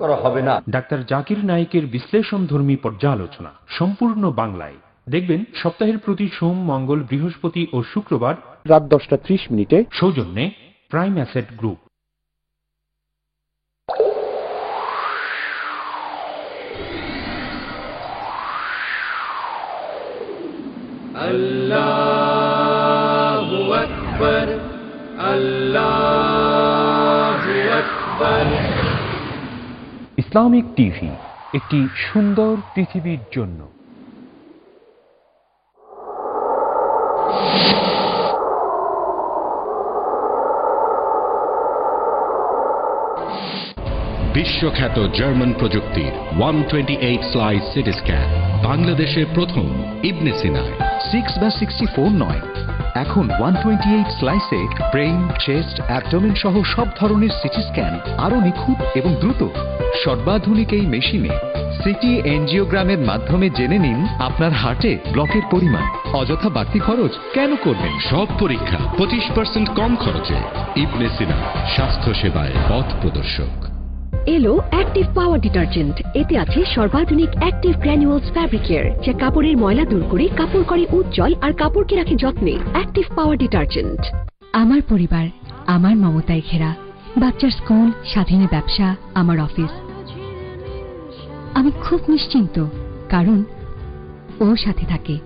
করা হবে না। ডাক্তার জাকির নায়েকের বিশ্লেষণধর্মী পর্যালোচনা সম্পূর্ণ বাংলায় দেখবেন সপ্তাহের প্রতি সোম, মঙ্গল, বৃহস্পতি ও শুক্রবার রাত 10:30 সৌজন্যে প্রাইম অ্যাসেট গ্রুপ। আল্লাহু আকবার, আল্লাহু আকবার। ইসলামিক টিভি, একটি সুন্দর পৃথিবীর জন্য। বিশ্বখ্যাত জার্মান প্রযুক্তির 128 স্লাইস সিটি স্ক্যান বাংলাদেশের প্রথম ইবনে সিনায়। 6/64 নয়, এখন 128 স্লাইসে ব্রেইন, চেস্ট, অ্যাবডোমেন সহ সব ধরনের সিটি স্ক্যান আরো নিখুঁত এবং দ্রুত। সর্বাধুনিক এই মেশিনে সিটি এনজিওগ্রামের মাধ্যমে জেনে নিন আপনার হার্টে ব্লকের পরিমাণ। অযথা বাড়তি খরচ কেন করবেন? সব পরীক্ষা 25% কম খরচে। ইবনে সিনা, স্বাস্থ্য সেবায় পথ প্রদর্শক। এলো অ্যাক্টিভ পাওয়ার ডিটারজেন্ট। এতে আছে সর্বাধুনিক অ্যাক্টিভ গ্র্যানুয়ালস ফ্যাব্রিক কেয়ার, যা কাপড়ের ময়লা দূর করে কাপড় করে উজ্জ্বল আর কাপড়কে রাখে যত্নে। অ্যাক্টিভ পাওয়ার ডিটারজেন্ট। আমার পরিবার আমার মমতায় ঘেরা। বাচ্চার স্কুল, স্বাধীনে ব্যবসা, আমার অফিস। আমি খুব নিশ্চিন্ত, কারণ ও সাথে থাকে।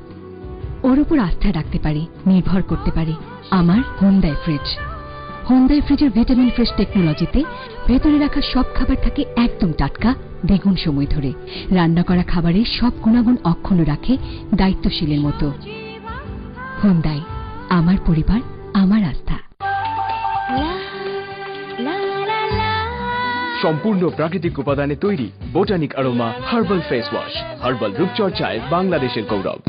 ওর উপর আস্থা রাখতে পারি, নির্ভর করতে পারি। আমার হোন্ডাই ফ্রিজ। হোন্ডাই ফ্রিজের ভিটামিন ফ্রেশ টেকনোলজিতে ভেতরে রাখা সব খাবার থাকে একদম টাটকা, দ্বিগুণ সময় ধরে। রান্না করা খাবারের সব গুণাগুণ অক্ষুণ্ণ রাখে দায়িত্বশীলের মতো। হোন্ডাই, আমার পরিবার, আমার আস্থা। সম্পূর্ণ প্রাকৃতিক উপাদানে তৈরি Botanic Aroma herbal face wash, herbal রূপচর্চায় বাংলাদেশের গৌরব।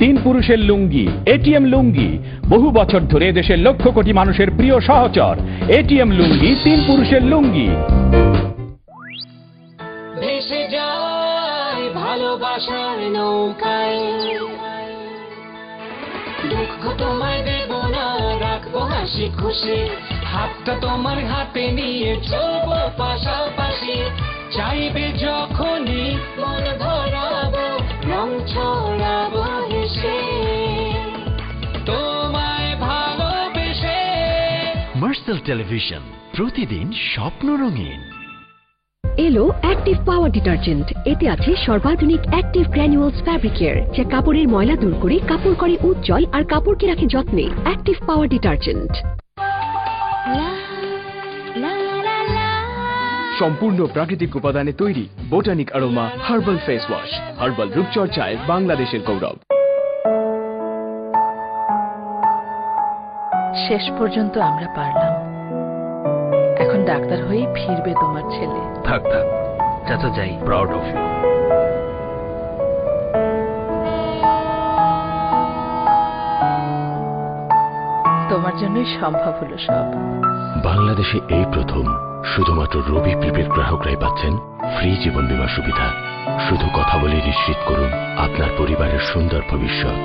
3 পুরুষের লুঙ্গি, এটিএম লুঙ্গি, বহু বছর ধরে দেশের লক্ষ কোটি মানুষের প্রিয় সহচর। এটিএম লুঙ্গি, 3 পুরুষের লুঙ্গি। ভেসে যায় ভালোবাসার নৌকায়, দুঃখ তোমায় দেব না, রাখবো হাসি খুশি। হাতটা তোমার হাতে নিয়ে চলবো পাশাপাশি। চাইবে যখনই মন ভরাবো, রং ছড়াবো হেসে, তোমায় ভালোবেসে। মার্সেল টেলিভিশন, প্রতিদিন স্বপ্ন রঙিন। এলো অ্যাক্টিভ পাওয়ার ডিটারজেন্ট। এতে আছে সর্বাধুনিক অ্যাক্টিভ গ্র্যানুয়ালস ফ্যাব্রিক কেয়ার, যা কাপড়ের ময়লা দূর করে কাপড় করে উজ্জ্বল আর কাপড়কে রাখে যত্নে। অ্যাক্টিভ পাওয়ার ডিটারজেন্ট। সম্পূর্ণ প্রাকৃতিক উপাদানে তৈরি Botanic Aroma herbal face wash, herbal রূপচর্চায় বাংলাদেশের গৌরব। শেষ পর্যন্ত আমরা পারলাম। এখন ডাক্তার হয়েই ফিরবে তোমার ছেলে। থাক থাক চাচা, যাই। Proud of you. তোমার জন্যই সম্ভব হলো সব। বাংলাদেশে এই প্রথম শুধুমাত্র রবি প্রিপেড গ্রাহকরাই পাচ্ছেন ফ্রি জীবন বীমা সুবিধা। শুধু কথা বলে নিশ্চিত করুন আপনার পরিবারের সুন্দর ভবিষ্যৎ।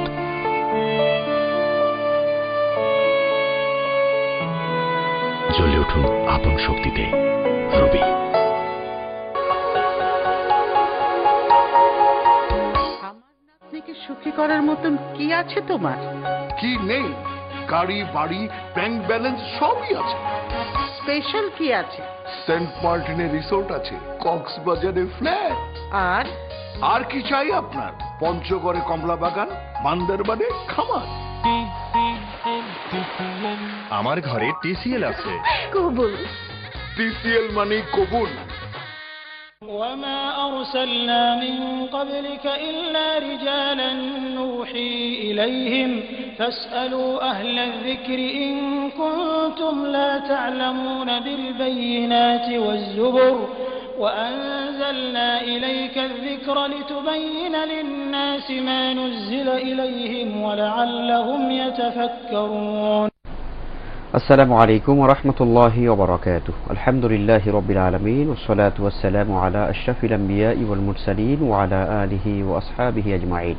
জ্বলে উঠুন আপন শক্তিতে। রবি। আমার নাতনিকে সুখী করার মতন কি আছে তোমার? কি নেই? গাড়ি, বাড়ি, ব্যাংক ব্যালেন্স সবই আছে। স্পেশাল কি আছে? সেন্ট মার্টিনে রিসোর্ট আছে, কক্সবাজারে ফ্ল্যাট। আর আর কি চাই আপনার? পঞ্চগড়ে কমলা বাগান, বান্দরবানে খামার। আমার ঘরে টিসিএল আছে। কবুল। টিসিএল মানে কবুল। وما أرسلنا من قبلك إلا رجالا نوحي إليهم فاسألوا أهل الذكر إن كنتم لا تعلمون بالبينات والزبر وأنزلنا إليك الذكر لتبين للناس ما نزل إليهم ولعلهم يتفكرون. আসসালামু আলাইকুম ওয়া রাহমাতুল্লাহি ওয়া বারাকাতুহু। আলহামদুলিল্লাহি রাব্বিল আলামিন ওয়াস সালাতু ওয়াস সালামু আলা আশরাফিল আমবিয়াই ওয়াল মুরসালিন ওয়া আলা আলিহি ওয়া আসহাবিহি আজমাইন।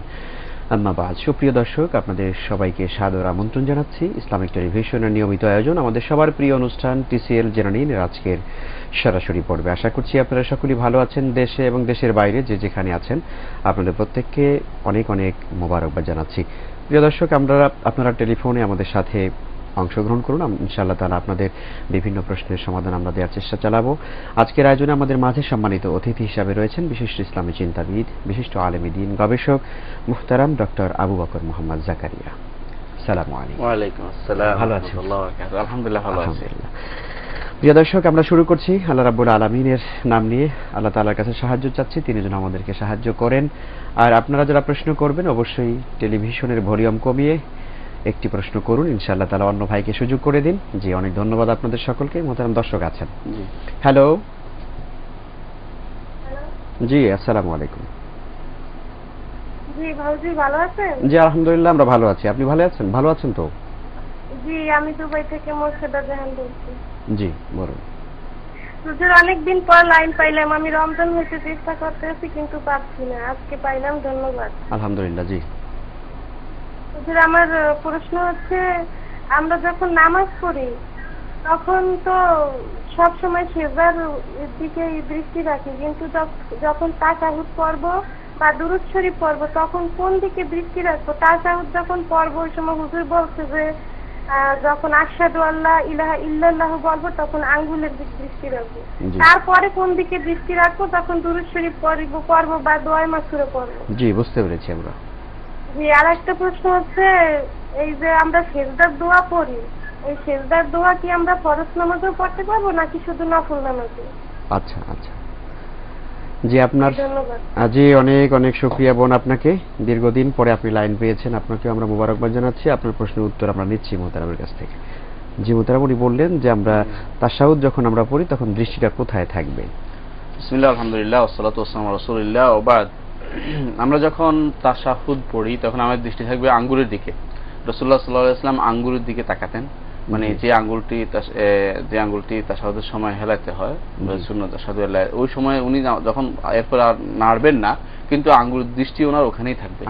আম্মা বাদ। সুপ্রিয় দর্শক, আপনাদের সবাইকে সাদর আমন্ত্রণ জানাচ্ছি ইসলামিক টেলিভিশনের নিয়মিত আয়োজন আমাদের সবার প্রিয় অনুষ্ঠান টিসিএল জেনে নিন এর আজকের সরাসরি পর্বে। আশা করছি আপনারা সকলেই ভালো আছেন। দেশে এবং দেশের বাইরে যে যেখানে আছেন আপনাদের প্রত্যেককে অনেক অনেক মোবারকবাদ জানাচ্ছি। প্রিয় দর্শক, আপনারা টেলিফোনে আমাদের সাথে অংশগ্রহণ করুন। ইনশাআল্লাহ তাআলা আপনাদের বিভিন্ন প্রশ্নের সমাধান আমরা দেওয়ার চেষ্টা চালাবো। আজকের আয়োজনে আমাদের মাঝে সম্মানিত অতিথি হিসাবে রয়েছেন বিশিষ্ট ইসলামী চিন্তাবিদ, বিশিষ্ট আলেমে দ্বীন, গবেষক মুহতারাম ডক্টর আবু বকর মোহাম্মদ জাকারিয়া। আসসালামু আলাইকুম। ওয়া আলাইকুম আসসালাম। ভালো আছেন? আলহামদুলিল্লাহ ভালো আছি। প্রিয় দর্শক, আমরা শুরু করছি আল্লাহ রাব্বুল আলামিনের নাম নিয়ে। আল্লাহ তাআলার কাছে সাহায্য চাচ্ছি, তিনি যেন আমাদেরকে সাহায্য করেন। আর আপনারা যারা প্রশ্ন করবেন অবশ্যই টেলিভিশনের ভলিউম কমিয়ে একটি প্রশ্ন করুন, ইনশাআল্লাহ তাআলা অন্য ভাইকে সুযোগ করে দিন। জি, অনেক ধন্যবাদ আপনাদের সকলকে। মোহতারাম দর্শক আছেন। হ্যালো। জি, আসসালামু আলাইকুম। জি ভাউজি, ভালো আছেন? জি আলহামদুলিল্লাহ, আমরা ভালো আছি। আপনি ভালো আছেন? ভালো আছেন তো? জি, আমি দুবাই থেকে মোর্শেদা জাহান বলছি। জি বলুন। হুজুর, অনেকদিন পর লাইন পাইলাম। আমি রমজান হইতে চেষ্টা করতেছি কিন্তু পাচ্ছি না। আজকে পাইলাম, ধন্যবাদ। আলহামদুলিল্লাহ। জি হুজুর, আমার প্রশ্ন হচ্ছে, আমরা যখন নামাজ পড়ি তখন তো সব সময় সেজদার দিকে দৃষ্টি রাখি, কিন্তু যখন তাশাহুদ পড়ব বা দুরূদ শরীফ পড়ব তখন কোন দিকে দৃষ্টি রাখবো? তাশাহুদ যখন পড়ব ওই সময় হুজুর বলছে যে যখন আশহাদু আল্লাহ ইলাহা ইল্লাল্লাহ বলবো তখন আঙ্গুলের দিকে দৃষ্টি রাখবো। তারপরে কোন দিকে দৃষ্টি রাখবো? তখন দুরূদ শরীফ পড়ব বা দোয়া মাসুরা পড়ব। জি, বুঝতে পেরেছি আমরা। জি, আর একটা প্রশ্ন হচ্ছে, এই যে আমরা সেজদার দোয়া পড়ি, এই সেজদার দোয়া কি আমরা ফরজ নামাজেও পড়তে পারবো নাকি শুধু নফল নামাজে? আচ্ছা আচ্ছা। জি আপনার জি অনেক অনেক শুকরিয়া বোন আপনাকে। দীর্ঘদিন পরে আপনি লাইন পেয়েছেন, আপনাকে আমরা মোবারকবাদ জানাচ্ছি। আপনার প্রশ্নের উত্তর আমরা নিচ্ছি মুহতারামের কাছ থেকে। জি মুহতারাম, উনি বললেন যে আমরা তাশাহুদ যখন আমরা পড়ি তখন দৃষ্টিটা কোথায় থাকবে? বিসমিল্লাহ, আলহামদুলিল্লাহ, ওয়াসসালাতু ওয়াসসালামু আলা রাসূলিল্লাহ ওয়া বাদ। আমরা যখন তাশাহুদ পড়ি তখন আমাদের দৃষ্টি থাকবে আঙ্গুলের দিকে। রাসূলুল্লাহ সাল্লাল্লাহু আলাইহি ওয়াসাল্লাম আঙ্গুলের দিকে তাকাতেন, মানে যে আঙ্গুলটি তাশাহুদের সময় হেলাতে হয় সুন্নাত তাশাহুদ, ওই সময় উনি যখন এরপর আর নাড়বেন না, কিন্তু আঙ্গুলের দৃষ্টি ওনার ওখানেই থাকবে,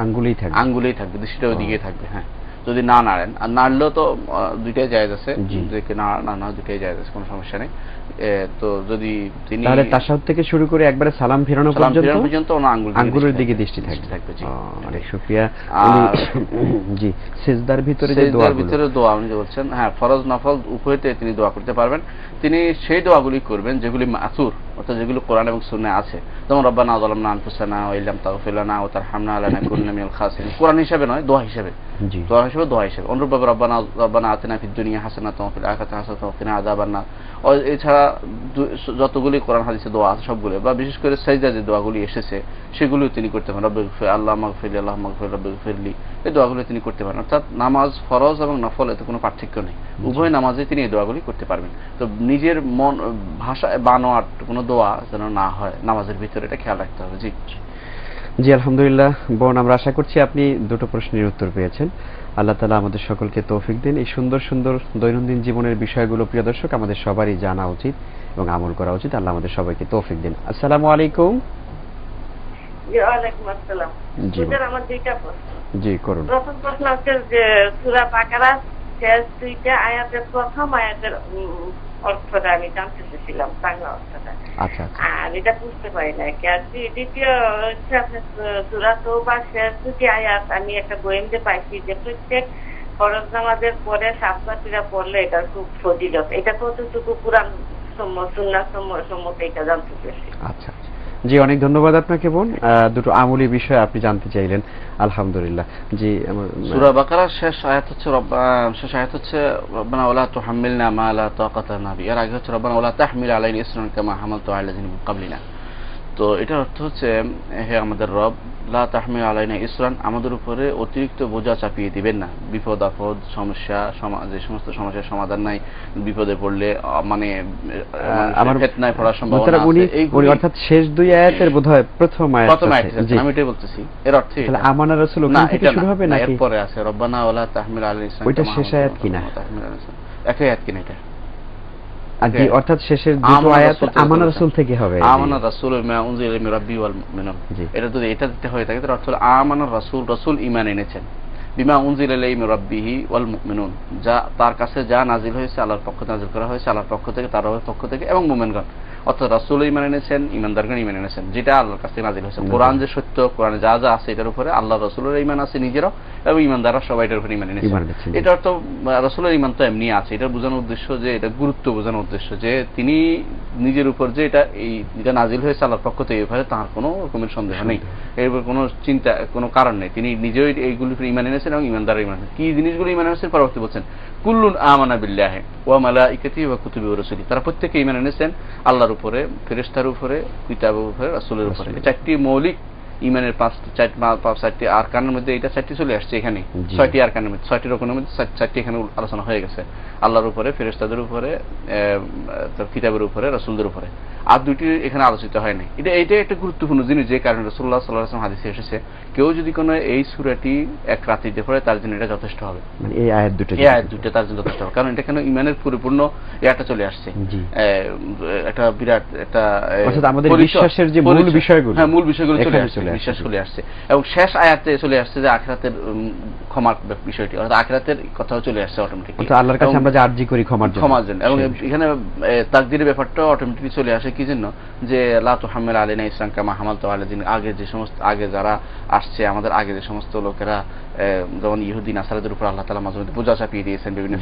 আঙ্গুলেই থাকবে, দৃষ্টিটা ওই দিকেই থাকবে। হ্যাঁ, যদি না নাড়েন, আর নাড়লেও তো দুইটাই জায়েজ আছে, না দুইটাই জায়েজ আছে, কোনো সমস্যা নেই। তো যদি তিনি তাহলে তাশাহুদ থেকে শুরু করে একবারে সালাম ফেরানো পর্যন্ত ওনার আঙ্গুলের দিকে দৃষ্টি থাকবে। জি, অনেক শুকরিয়া। জি, সিজদার ভিতরে যে দোয়া আপনি যে বলছেন, হ্যাঁ, ফরজ নফল উভয়তে তিনি দোয়া করতে পারবেন। তিনি সেই দোয়াগুলি করবেন যেগুলি মাসুর, অর্থাৎ যেগুলো কোরআন এবং সুন্নাহে আছে, যেমন রব্বানা যালামনা আনফুসানা ওয়া ইল্লাম তাগফির লানা ওয়া তারহামনা লানাকুন্না মিনাল খাসিরিন, কোরআন হিসেবে নয়, দোয়া হিসেবে। দোয়া হিসেবে অনুরূপভাবে রব্বানা আতিনা ফিদ দুনিয়া হাসানাতাও ওয়া ফিল আখিরাতি হাসানাতাও ওয়া কিনা আযাবান নার। এছাড়া যতগুলি কোরআন হাদিসে দোয়া আছে সবগুলো, বা বিশেষ করে সাজদা যে দোয়াগুলি এসেছে সেগুলিও তিনি করতে পারেন। রব্বিগফির আল্লাহ মাগফিরলি আল্লাহ মাগফির রব্বিগফিরলি, এই দোয়াগুলো তিনি করতে পারেন। অর্থাৎ নামাজ ফরজ এবং নফল এতে কোনো পার্থক্য নেই, উভয় নামাজে তিনি এই দোয়াগুলি করতে পারবেন। তো নিজের মন ভাষায় বানোয়াট কোনো দোয়া যেন না হয় নামাজের ভিতরে, এটা খেয়াল রাখতে হবে। জি জি আলহামদুলিল্লাহ বোন, আমরা আশা করছি আপনি দুটো প্রশ্নের উত্তর পেয়েছেন। আল্লাহ তাআলা আমাদের সকলকে তৌফিক দিন। এই সুন্দর সুন্দর দৈনন্দিন জীবনের বিষয়গুলো প্রিয় দর্শক আমাদের সবারই জানা উচিত এবং আমল করা উচিত। আল্লাহ আমাদের সবাইকে তৌফিক দিন। আসসালামু আলাইকুম। ওয়ালাইকুম আসসালাম। আমার দুইটা প্রশ্ন। জি করুন। প্রথম প্রশ্ন হচ্ছে যে সূরা বাকারা শেষ দুইটা আয়াতের প্রথম আয়াতের অর্থটা আমি জানতে চেয়েছিলাম, বাংলা অর্থটা। আচ্ছা, আর এটা বুঝতে পারি না। দ্বিতীয় হচ্ছে আপনার সূরা তওবা শেষ দুটি আয়াত আমি একটা গোয়েন্দে পাইছি যে প্রত্যেক ফরজ নামাজের পরে সাতটা পড়লে এটা খুব ফজিলত। এটা কতটুকু কুরআন সুন্নাহ সম্মত এটা জানতে চেয়েছি। আচ্ছা জি, অনেক ধন্যবাদ আপনাকে বোন। দুটো আমলি বিষয় আপনি জানতে চাইলেন, আলহামদুলিল্লাহ। জি, সূরা বাকারার শেষ আয়াত হচ্ছে রব্বানা ওয়ালা তুহাম্মিলনা মা লা তাকাতা লানা বিহি, এর আগে হচ্ছে রব্বানা ওয়ালা তাহমিল আলাইনা ইসরান কামা হামালতু আলা আল্লাযিনা মিন ক্বাবলিনা। তো এটার অর্থ হচ্ছে, হে আমাদের রব, লা তাহমিল আলাইনা ইসরান, আমাদের উপরে অতিরিক্ত বোঝা চাপিয়ে দিবেন না। বিপদ আপদ সমস্যা, যে সমস্ত সমস্যার সমাধান নাই, বিপদে পড়লে মানে আমার ফিতনায় পড়ার সম্ভাবনা আছে, এইগুলি অর্থাৎ শেষ দুই আয়াতের বোধহয় প্রথম আয়াত। আমি এটাই বলতেছি, এর অর্থ তাহলে আমানা রাসূল ওখান থেকে শুরু হবে নাকি এরপরে আছে রব্বানা ওয়ালা তাহমিল আলাইনা ইসরান? ওইটা শেষ আয়াত কিনা? একই আয়াত কিনা? এটা জি, অর্থাৎ শেষের দুটো আয়াত আমানা রাসূল থেকে হবে। আমানা রাসূল মা উনজিলা মির রাব্বি ওয়াল মুমিনুন, এটা যদি এটা দিতে হয়ে থাকে তার অর্থ হলো আমানা রাসূল, রাসূল ঈমান এনেছেন, বিমা উনজিলা ইলাইহি মির রাব্বিহি ওয়াল মুমিনুন, যা তার কাছে যা নাজিল হয়েছে আল্লাহর পক্ষ থেকে নাজিল করা হয়েছে, আল্লাহর পক্ষ থেকে, তার রবের পক্ষ থেকে, এবং মুমিনগণ, অর্থাৎ রাসূল ঈমান এনেছেন, ঈমানদারগণ ঈমান এনেছেন, যেটা আল্লাহর কাছ থেকে নাজিল হয়েছে। কোরআন যে সত্য, কোরআনে যা যা আছে এটার উপরে আল্লাহ রাসূলের ঈমান আছে নিজেরও, এবং ঈমানদাররা সবাই এটার উপরে ঈমান এনেছেন। এটা অর্থ রাসূলের ঈমান তো এমনি আছে, এটা বোঝানোর উদ্দেশ্য যে এটা গুরুত্ব বোঝানোর উদ্দেশ্য যে তিনি নিজের উপর যে এটা নাজিল হয়েছে আল্লাহর পক্ষ থেকে, এভাবে তার কোনো রকমের সন্দেহ নেই, এর উপর কোনো চিন্তা কোনো কারণ নেই। তিনি নিজেই এইগুলির উপরে ঈমান এনেছেন এবং ঈমানদাররা ঈমান এনেছেন। কি জিনিসগুলো ঈমান এনেছেন পরবর্তী বলছেন, কুল্লুন আমানা বিল্লাহি ওয়া মালাইকাতিহি ওয়া কুতুবিহি ওয়া রাসূলিহি, তারা প্রত্যেককে ঈমান এনেছেন আল্লাহর উপরে, ফেরেশতার উপরে, কিতাবের উপরে, রাসূলের উপরে। এই চারটি মৌলিক ঈমানের চারটি আরকানের মধ্যে এটা চারটি চলে আসছে এখানে, 6টি আরকানের মধ্যে, 6টি রকমের মধ্যে 4টি এখানে আলোচনা হয়ে গেছে, আল্লাহর উপরে, ফেরেশতাদের উপরে, কিতাবের উপরে, রাসূলদের উপরে, আর দুইটি এখানে আলোচিত হয় নাই। এটা একটা গুরুত্বপূর্ণ জিনিস, যে কারণে রাসূলুল্লাহ সাল্লাল্লাহু আলাইহি ওয়াসাল্লাম হাদিসে এসেছে কেউ যদি কোনো এই সূরাটি এক রাত্রিতে পড়ে তার জন্য এটা যথেষ্ট হবে, মানে এই আয়াত দুটো তার জন্য যথেষ্ট হবে, কারণ এটা কেন ঈমানের পরিপূর্ণ এটা চলে আসছে, একটা বিরাট একটা আমাদের বিশ্বাসের যে মূল বিষয়গুলো, হ্যাঁ মূল বিষয়গুলো চলে আসছে, বিশ্বাস চলে আসছে, এবং শেষ আয়াতে চলে আসছে যে আখিরাতের ক্ষমার বিষয়টি, অর্থাৎ আখিরাতের কথাও চলে আসছে অটোমেটিক্যালি, অর্থাৎ আল্লাহর কাছে আমরা যে আরজি করি ক্ষমার জন্য, এবং এখানে তাকদীরের ব্যাপারটা অটোমেটিক্যালি চলে আসে কি জন্য, যে লা তুহাম্মিল আলাইনা ইসরান কামা হামালতু আলাযিন, আগে যে সমস্ত আগে যারা আসছে আমাদের আগে যে সমস্ত লোকেরা যেমন ইহুদি নাসারাদের উপর আল্লাহ তাআলা মাঝে মধ্যে বোঝা চাপিয়ে দিয়েছেন, বিভিন্ন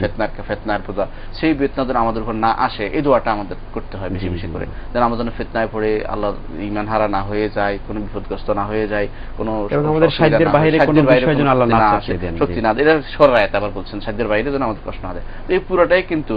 ফিতনার বোঝা, সেই ফিতনা যেন আমাদের উপর না আসে, এই দোয়াটা আমাদের করতে হয় বেশি বেশি করে, যেন আমরা যেন ফিতনায় পড়ে আল্লাহ ঈমান হারা না হয়ে যায়, কোনো বিপদগ্রস্ত না হয়ে যায়, কোনো আমাদের সাধ্যের বাইরে কোনো বিষয় যেন আল্লাহ না আসে, শক্তি না, এটা সূরা আয়াত আবার বলছেন সাধ্যের বাইরে যেন আমাদের প্রশ্ন না দেয়। এই পুরোটাই কিন্তু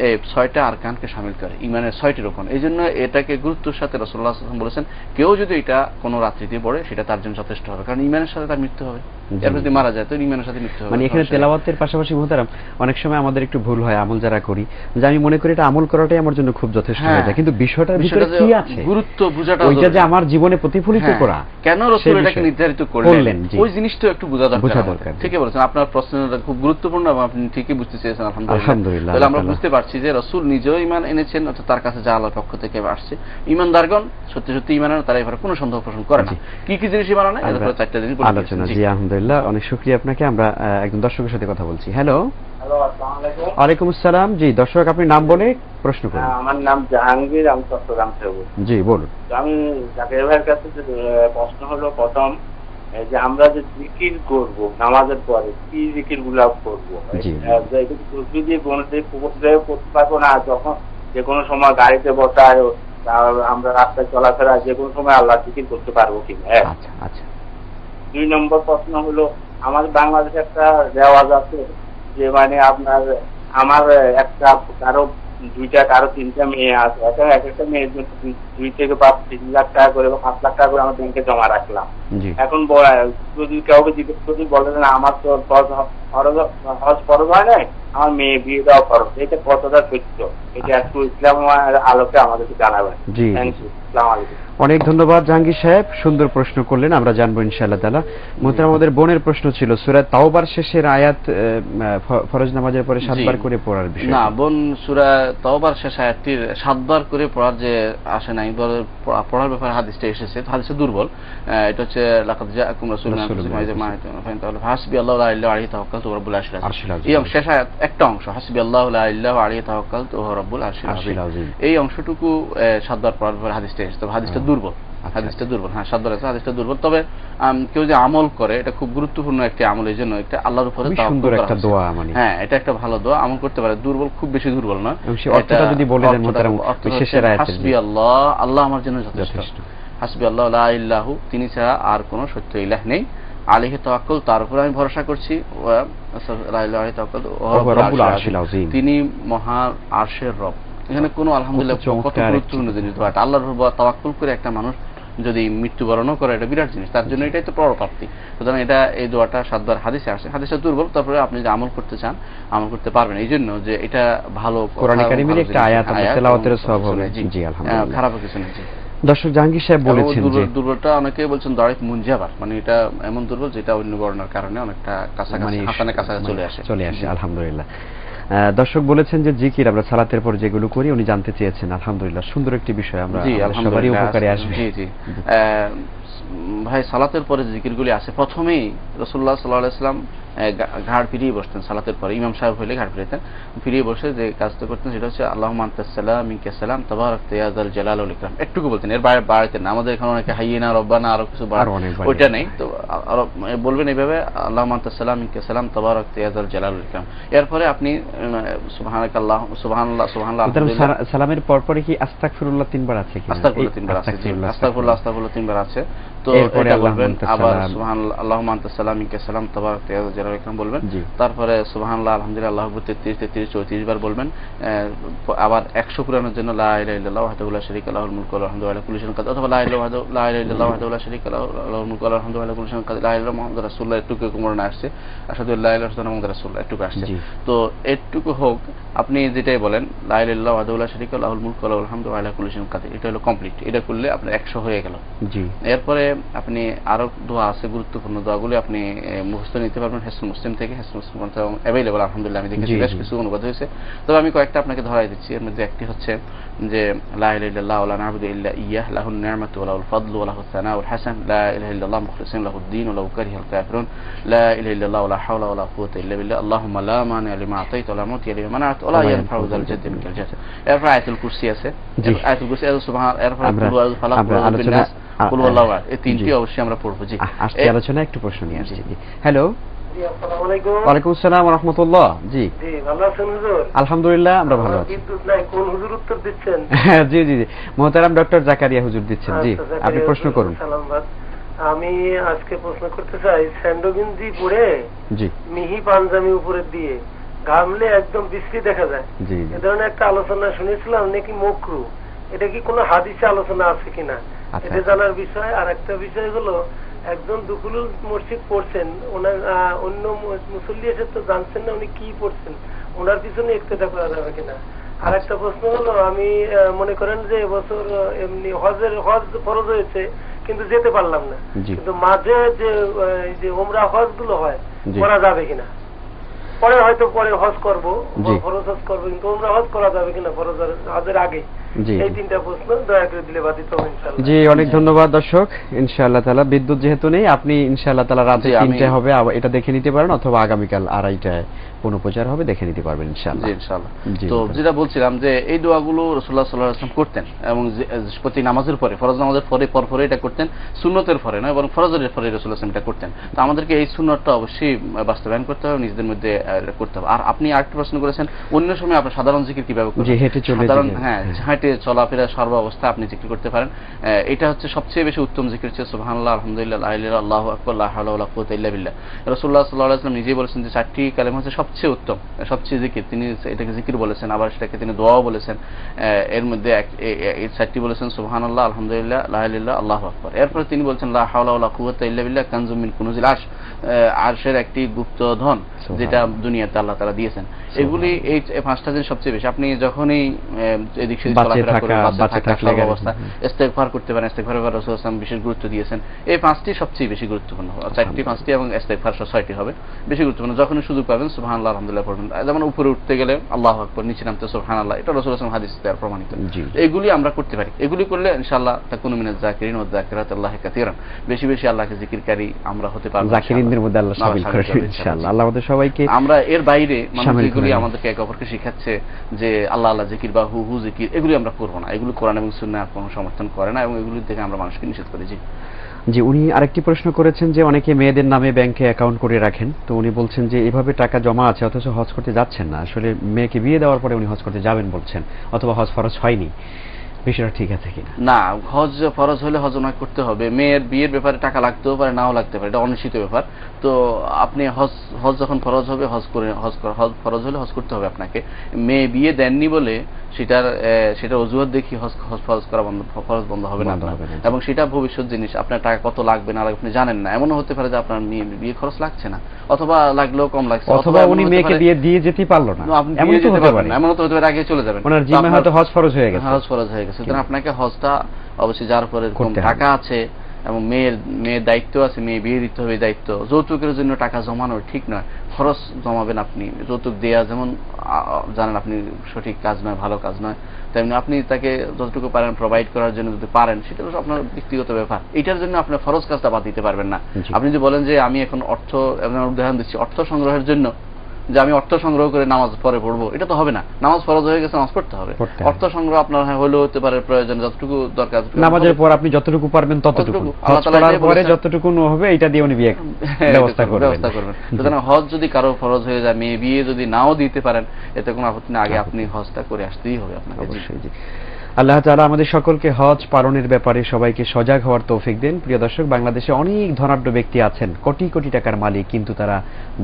এই 6টা আরকানকে শামিল করে, ঈমানের 6টি রকম। এই জন্য এটাকে গুরুত্বের সাথে রাসূলুল্লাহ সাল্লাল্লাহু আলাইহি ওয়াসাল্লাম বলেছেন কেউ যদি এটা কোনো রাত্রিতে পড়ে সেটা তার জন্য যথেষ্ট হবে, কারণ ঈমানের সাথে তার মৃত্যু হবে, এর যদি মারা যায় তো ঈমানের সাথে মৃত্যু হবে। মানে এখানে তেলাওয়াতের পাশাপাশি মুহতারাম অনেক সময় আমাদের একটু ভুল হয় আমল যারা করি, যে আমি মনে করি এটা আমল করাটাই আমার জন্য খুব যথেষ্ট হয়ে যায়, কিন্তু বিষয়টার ভিতরে কি আছে গুরুত্ব বোঝাটা, ওইটা যে আমার জীবনে প্রতিফলিত করা, কেন রাসূল এটাকে নির্ধারিত করলেন, ওই জিনিসটা একটু বোঝা দরকার। ঠিকই বলেছেন, আপনার প্রশ্নটা খুব গুরুত্বপূর্ণ এবং আপনি ঠিকই বুঝতে চেয়েছেন, আলহামদুলিল্লাহ। তাহলে আমরা বুঝতে পারছি যে রাসূল নিজেও ঈমান এনেছেন, অর্থাৎ তার কাছে যা আল্লাহর পক্ষ থেকে আসছে, ঈমানদারগণ সত্যি সত্যি ঈমান আনে, তারা এবারে কোনো সন্দেহ পোষণ করে না। কি কি জিনিস ঈমান আনে, এর উপরে 4টা জিনিস আলোচনা। জি আলহামদুলিল্লাহ, অনেক শুকরিয়া আপনাকে। আমরা একজন দর্শকের সাথে কথা বলছি। হ্যালো, আসসালামু আলাইকুম। ওয়ালাইকুম আসসালাম। জি দর্শক, আপনি নাম বলে প্রশ্ন করুন। আমার নাম জাহাঙ্গীর, আমি চট্টগ্রাম থেকে বলছি। জি বলুন। আমি জাকির ভাইয়ের কাছে প্রশ্ন হলো, প্রথম যে আমরা যে জিকির করব নামাজের পরে কি জিকির গুলা করবো, যদি করতে পারবো না, যখন যে কোনো সময় গাড়িতে বসায় আমরা রাস্তায় চলাফেরা যে কোনো সময় আল্লাহ জিকির করতে পারবো কিনা। আচ্ছা আচ্ছা। 2 নম্বর প্রশ্ন হলো, আমাদের বাংলাদেশে একটা রেওয়াজ আছে যে মানে আপনার আমার একটা কারো 2টা কারো 3টা মেয়ে আছে, এখন এক একটা মেয়ের জন্য 2 থেকে 3 লাখ টাকা করে বা 5 লাখ টাকা করে আমার ব্যাংকে জমা রাখলাম। এখন যদি কাউকে জিজ্ঞেস করি বলে না আমার তো হজ ফরজ হয় নাই, আমার মেয়ে বিয়ে দেওয়া ফরজ, এটা কতটা সত্য, এটা একটু ইসলাম আলোকে আমাদেরকে জানাবেন। Thank you. আসসালামু আলাইকুম। অনেক ধন্যবাদ জাহাঙ্গীর সাহেব, সুন্দর প্রশ্ন করলেন, আমরা জানবো ইনশাআল্লাহ তাআলা। মুহতারাম, আমাদের বোনের প্রশ্ন ছিল সূরা তাওবার শেষের আয়াত ফরজ নামাজের পরে 7 বার করে পড়ার বিষয়। না বোন, সূরা তাওবার শেষ আয়াতটির 7 বার করে পড়ার যে আসে নাই, পড়ার ব্যাপারে হাদিসটা এসেছে, হাদিসটা দুর্বল। এটা হচ্ছে লাকাদ জাআকুম রাসূলুন মিন আনফুসিকুম হাসবিয়াল্লাহু লা ইলাহা আলাইহি তাওয়াক্কালতু ওয়া রাব্বুল আরশিল আযীম। এই শেষ আয়াত একটা অংশ, হাসবিয়াল্লাহু লা ইলাহা আলাইহি তাওয়াক্কালতু ওয়া রাব্বুল আরশিল আযীম, এই অংশটুকু 7 বার পড়ার ব্যাপারে হাদিসটা এসেছে। তবে হাদিসটা দুর্বল, হাদিসটা দুর্বল। হ্যাঁ 7 বার আছে, হাদিসটা দুর্বল। তবে কেউ যে আমল করে, এটা খুব গুরুত্বপূর্ণ একটি আমল, এই জন্য একটা আল্লাহর উপরে সুন্দর একটা দোয়া, মানে হ্যাঁ এটা একটা ভালো দোয়া, আমল করতে পারে। দুর্বল, খুব বেশি দুর্বল নয়। অর্থটা যদি বলে দেন মুহতারাম, শেষের আয়াতে হাসবিয়াল্লাহ, আল্লাহ আমার জন্য যথেষ্ট, হাসবিয়াল্লাহু লা ইলাহা, তিনি ছাড়া আর কোনো সত্য ইলাহ নেই, আলাইহি তাওয়াক্কুল, তার উপর আমি ভরসা করছি, লা ইলাহা ইল্লা তাওয়াক্কালতু ওয়া রাব্বুল আরশিল আযীম, তিনি মহা আরশের রব। এখানে কোনো আলহামদুলিল্লাহ কত গুরুত্বপূর্ণ জিনিস, দোয়াটা আল্লাহর উপর তাওয়াক্কুল করে একটা মানুষ যদি মৃত্যুবরণও করে, এটা বিরাট জিনিস, তার জন্য এটাই তো বড় প্রাপ্তি। সুতরাং এটা এই দোয়াটা 7 বার হাদিসে আসে, হাদিসটা দুর্বল, তারপরে আপনি যদি আমল করতে চান আমল করতে পারবেন, এই জন্য যে এটা ভালো কোরআন কারীমের একটা আয়াত, তেলাওয়াতের সওয়াব হবে। জি আলহামদুলিল্লাহ, খারাপ কিছু নেই। দর্শক, জাহাঙ্গীর সাহেব বলেছেন যে দুর্বলটা অনেকে বলছেন দারিফ মুনজাবার, মানে এটা এমন দুর্বল যেটা অন্য বর্ণনার কারণে অনেকটা কাছাকাছি, হাসানের কাছাকাছি চলে আসে। আলহামদুলিল্লাহ। দর্শক বলেছেন যে জিকির আমরা সালাতের পর যেগুলো করি উনি জানতে চেয়েছেন। আলহামদুলিল্লাহ, সুন্দর একটি বিষয়, আমরা সবারই উপকারে আসবে। জি জি ভাই, সালাতের পরে জিকিরগুলি আছে। প্রথমেই রাসূলুল্লাহ সাল্লাল্লাহু আলাইহি ওয়াসাল্লাম ঘাড় ফিরিয়ে বসতেন সালাতের পরে, ইমাম সাহেব হইলে ঘাড় ফিরিয়েতেন, ফিরিয়ে বসে যে কাজটা করতেন সেটা হচ্ছে আল্লাহুম্মা আনতাস সালাম মিনকাস সালাম তাবারাকতা ইয়া যাল জালাল ওয়াল ইকরাম। একটুকু বলতেন, এর বাইরে বাড়াইতেন না। আমাদের এখানে অনেকে হাইয়িনা রব্বানা আরো কিছু ওইটা নেই, তো বলবেন এইভাবে আল্লাহুম্মা আনতাস সালাম মিনকাস সালাম তাবারাকতা ইয়া যাল জালাল ওয়াল ইকরাম। এরপরে আপনি সুবহানাকাল্লাহ সুবহানাল্লাহ সুবহানাল্লাহ সালামের পরপরে কি আস্তাগফিরুল্লাহ 3 বার আছে কি? আস্তাগফিরুল্লাহ 3 বার আছে, আস্তাগফিরুল্লাহ আস্তাগফিরুল্লাহ 3 বার আছে। তো এটা বলবেন, আবার সুবহানাল্লাহ আল্লাহুম্মা আনতাস সালাম মিনকাস সালাম তাবারাকতা ইয়া যাল জালাল ওয়াল ইকরাম বলবেন। তারপরে সুবহানাল্লাহ আলহামদুলিল্লাহ আল্লাহু আকবার 33 33 34 বার বলবেন। আবার 100 পুরানোর জন্য লা ইলাহা ইল্লাল্লাহ ওয়াহদাহু লা শারীকা লাহুল মুলকু ওয়া লাহুল হামদু ওয়া লা কুল্লি শাইইন কাদির, অথবা লা ইলাহা ইল্লাল্লাহ ওয়াহদাহু লা শারীকা লাহুল মুলকু ওয়া লাহুল হামদু ওয়া লা কুল্লি শাইইন কাদির, লা ইলাহা ইল্লাল্লাহ মুহাম্মাদুর রাসূলুল্লাহ এটুকু কোমরনা আসছে, আশহাদু আল্লা ইলাহা ইল্লাল্লাহ মুহাম্মাদুর রাসূলুল্লাহ এটুকু আসছে। তো এটুকু হোক, আপনি যেটাই বলেন লা ইলাহা ইল্লাল্লাহ ওয়াহদাহু লা শারীকা লাহুল মুলকু ওয়া লাহুল হামদু ওয়া লা কুল্লি শাইইন কাদির, এটা হলো কমপ্লিট। এটা করলে আপনার 100 হয়ে গেল। জি। এরপরে আপনি আরো দোয়া আছে, গুরুত্বপূর্ণ দোয়াগুলি আপনি মুখস্থ নিতে পারবেন হিসনুল মুসলিম থেকে। হিসনুল মুসলিম অ্যাভেলেবল আলহামদুলিল্লাহ, আমি দেখেছি বেশ কিছু অনুবাদ হয়েছে। তবে আমি কয়েকটা আপনাকে ধরাই দিচ্ছি। এর মধ্যে একটি হচ্ছে যে লা ইলাহা ইল্লাল্লাহ ওয়া লা না'বুদু ইল্লা ইয়্যাহু লাহুন নি'মাতু ওয়া লাহুল ফাদলু ওয়া লাহুস সানাউল হাসান, লা ইলাহা ইল্লাল্লাহ মুখলিসিন লাহুদ-দ্বীন ওয়া লাউ কারিহাল কাফিরুন, লা ইলাহা ইল্লাল্লাহ ওয়া লা হাওলা ওয়া লা কুওয়াতা ইল্লা বিল্লাহ, আল্লাহুম্মা লা মানি'a লিমা আ'তাইতা ওয়া লা মু'তিয়া লিমা মানা'তা ওয়া লা ইয়ানফা'ু যাল জাদ্দি মিনকাল জাদ্দ। এরপর আয়াতুল কুরসি আছে, আয়াতুল কুরসি সুবহান, এরপর কুল আউযু ফালাক, কুল আউযু বিন-নাস, কুল ওয়াল্লাহু আহাদ, এই তিনটি অবশ্যই আমরা পড়ব। জি, আজকে আলোচনা একটু প্রশ্ন নিয়ে আসছি। হ্যালো, আসসালামু আলাইকুম। ওয়ালাইকুম আসসালাম ওয়া রাহমাতুল্লাহ। জি জি, ভালো আছেন হুজুর? আলহামদুলিল্লাহ আমরা ভালো আছি। বিদ্যুৎ নাই, কোন হুজুর উত্তর দিচ্ছেন? জি জি জি, মোহতারাম ডক্টর জাকারিয়া হুজুর দিচ্ছেন। জি, আপনি প্রশ্ন করুন। সালামবাদ। আমি আজকে প্রশ্ন করতে চাই, স্যান্ডো গেঞ্জি পরে জি মিহি পাঞ্জাবি উপরে দিয়ে ঘামলে একদম বিশ্রী দেখা যায়, জি এ ধরনের একটা আলোচনা শুনেছিলাম, নাকি মাকরু, এটা কি কোনো হাদিসে আলোচনা আছে কিনা এটা জানার বিষয়। আর একটা বিষয় হলো, একজন দুখুলুল মসজিদ পড়ছেন, ওনার অন্য মুসল্লি এসে তো জানছেন না উনি কি পড়ছেন, ওনার পিছনে ইক্তেদা করা যাবে কিনা। আর একটা প্রশ্ন হলো, আমি মনে করেন যে এবছর এমনি হজ ফরজ হয়েছে কিন্তু যেতে পারলাম না, কিন্তু মাঝে যে ওমরা হজ গুলো হয় করা যাবে কিনা, পরে হয়তো পরে হজ করবো, ফরজ হজ করবো, কিন্তু ওমরা হজ করা যাবে কিনা ফরজ হজের আগে। এই তিনটা প্রশ্ন দয়া করে দিলে বাদিত হবে ইনশাআল্লাহ। জি, অনেক ধন্যবাদ দর্শক। ইনশাআল্লাহ তাআলা বিদ্যুৎ যেহেতু নেই, আপনি ইনশাআল্লাহ তাআলা রাতে 3টে হবে এটা দেখে নিতে পারেন, অথবা আগামীকাল 2:30টায় পুনঃপ্রচার হবে, দেখে নিতে পারবেন ইনশাআল্লাহ। জি ইনশাআল্লাহ। তো যেটা বলছিলাম যে এই দোয়াগুলো রাসূলুল্লাহ সাল্লাল্লাহু আলাইহি ওয়াসাল্লাম করতেন, এবং প্রতি নামাজের পরে, ফরজ নামাজের পরে পরে এটা করতেন, সুন্নতের পরে নয় বরং ফরজের পরে রাসূলুল্লাহ সাল্লাল্লাহু আলাইহি ওয়াসাল্লাম এটা করতেন। তো আমাদেরকে এই সুন্নতটা অবশ্যই বাস্তবায়ন করতে হবে, নিজেদের মধ্যে করতে হবে। আর আপনি আরেকটা প্রশ্ন করেছেন, অন্য সময় আপনি সাধারণ জিকির কিভাবে করবেন? সাধারণ, হ্যাঁ, হাঁটে চলাফেরা সর্বাবস্থা আপনি জিকির করতে পারেন। এটা হচ্ছে সবচেয়ে বেশি উত্তম জিকির হচ্ছে সুবহানাল্লাহ, আলহামদুলিল্লাহ, লা ইলাহা ইল্লাল্লাহ, আল্লাহু আকবার, লা হাওলা ওয়া লা কুওয়াতা ইল্লা বিল্লাহ। রাসূলুল্লাহ সাল্লাল্লাহু আলাইহি ওয়াসাল্লাম নিজেই বলেছেন যে 4টি কালেমা হচ্ছে সবচেয়ে উত্তম, সবচেয়ে জিকির। তিনি এটাকে জিকির বলেছেন, আবার সেটাকে তিনি দোয়াও বলেছেন। এর মধ্যে এই 4টি বলেছেন সুবহানাল্লাহ, আলহামদুলিল্লাহ, লা ইলাহা ইল্লাল্লাহ, আল্লাহু আকবার। এরপর তিনি বলেছেন লা হাওলা ওয়া লা কুওয়াতা ইল্লা বিল্লাহ কানজুম মিন কুনুজিল আরশ, আরশের একটি গুপ্ত ধন যেটা দুনিয়াতে আল্লাহ তাআলা দিয়েছেন। এগুলি এই 5টা জিনিস সবচেয়ে বেশি। আপনি যখনই এদিক সেদিক চলাফেরা করেন, অবস্থা ইস্তেগফার করতে পারেন, ইস্তেগফারের ব্যাপারে রাসূল সাল্লাল্লাহু আলাইহি ওয়াসাল্লাম বিশেষ গুরুত্ব দিয়েছেন। এই 5টি সবচেয়ে বেশি গুরুত্বপূর্ণ, 4টি 5টি এবং ইস্তেগফার 6টি হবে বেশি গুরুত্বপূর্ণ। যখনই সুযোগ পাবেন সুবহানাল্লাহ, আলহামদুলিল্লাহ পড়বেন। যেমন উপরে উঠতে গেলে আল্লাহু আকবার, নিচে নামতে সুবহানাল্লাহ, এটা রাসূল সাল্লাল্লাহু আলাইহি ওয়াসাল্লাম হাদিস দ্বারা প্রমাণিত। এগুলি আমরা করতে পারি। এগুলি করলে ইনশাআল্লাহ তাকুনু মিনাজ জাকিরিন ওয়া যাকিরাত আল্লাহি কাসীরান, বেশি বেশি আল্লাহকে জিকিরকারী আমরা হতে পারব, জাকিরিনদের মধ্যে আল্লাহ শামিল করবেন ইনশাআল্লাহ। আল্লাহ আমাদের সবাইকে, আমরা এর বাইরে মানে যেগুলি আমাদেরকে একে অপরকে শিখাচ্ছে যে আল্লাহ আল্লাহ জিকির বা হু হু জিকির, এগুলি আমরা করব না। এগুলো কোরআন এবং সুন্নাহ কোনো সমর্থন করে না, এবং এগুলি থেকে আমরা মানুষকে নিষেধ করি। জি জি, উনি আরেকটি প্রশ্ন করেছেন যে অনেকে মেয়েদের নামে ব্যাংকে অ্যাকাউন্ট করে রাখেন, তো উনি বলছেন যে এভাবে টাকা জমা আছে অথচ হজ করতে যাচ্ছেন না, আসলে মেয়েকে বিয়ে দেওয়ার পরে উনি হজ করতে যাবেন বলছেন, অথবা হজ ফরজ হয়নি, বিষয়টা ঠিক আছে কিনা? না, হজ ফরজ হলে হজ নয় করতে হবে। মেয়ের বিয়ের ব্যাপারে টাকা লাগতেও পারে, নাও লাগতে পারে, এটা অনিশ্চিত ব্যাপার। তো আপনি হজ যখন ফরজ হবে, হজ ফরজ হলে হজ করতে হবে আপনাকে। মেয়ে বিয়ে দেননি বলে সেটা অজুহাত দেখি হজ ফরজ করা ফরজ বন্ধ হবে না, এবং সেটা ভবিষ্যৎ জিনিস। আপনার টাকা কত লাগবে না লাগবে আপনি জানেন না। এমনও হতে পারে যে আপনার বিয়ে খরচ লাগছে না, অথবা লাগলেও কম লাগছে, অথবা উনি মেয়েকে বিয়ে দিয়ে যেতেই পারলো না, এমন তো হতে পারে। এমন তো হতে পারে আগে চলে যাবেন, ওনার জিম্মায় হয়তো হজ ফরজ হয়ে গেছে। হজ ফরজ হয়ে গেছে, সুতরাং আপনাকে হজটা অবশ্যই যার উপরে টাকা আছে এবং মেয়ের দায়িত্ব আছে, মেয়ে বিয়ে দিতে হবে দায়িত্ব। যৌতুকের জন্য টাকা জমানো ঠিক নয়, খরচ জমাবেন আপনি। যৌতুক দেওয়া যেমন জানেন আপনি সঠিক কাজ নয়, ভালো কাজ নয়, তেমনি আপনি তাকে যতটুকু পারেন প্রোভাইড করার জন্য যদি পারেন সেটা আপনার ব্যক্তিগত ব্যাপার, এটার জন্য আপনার ফরজ কাজটা বাদ দিতে পারবেন না। আপনি যদি বলেন যে আমি এখন উদাহরণ দিচ্ছি, অর্থ সংগ্রহের জন্য যে আমি অর্থ সংগ্রহ করে নামাজ পরে পড়বো, এটা তো হবে না। নামাজ ফরজ হয়ে গেছে, নামাজ পড়তে হবে। অর্থ সংগ্রহ আপনার হলেও হতে পারে প্রয়োজন, যতটুকু দরকার নামাজের পর আপনি যতটুকু পারবেন ততটুকু, হজ করার পরে যতটুকু হবে এটা দিয়ে উনি বিয়ে ব্যবস্থা করবেন। সুতরাং হজ যদি কারো ফরজ হয়ে যায়, মেয়ে বিয়ে যদি নাও দিতে পারেন, এতে কোনো আপত্তি না, আগে আপনি হজটা করে আসতেই হবে আপনাকে। অবশ্যই। জি, আল্লাহ তাআলা আমাদের সকলকে হজ পালনের ব্যাপারে সবাইকে সজাগ হওয়ার তৌফিক দেন। প্রিয় দর্শক, বাংলাদেশে অনেক ধনাঢ্য ব্যক্তি আছেন, কোটি কোটি টাকার মালিক, কিন্তু তারা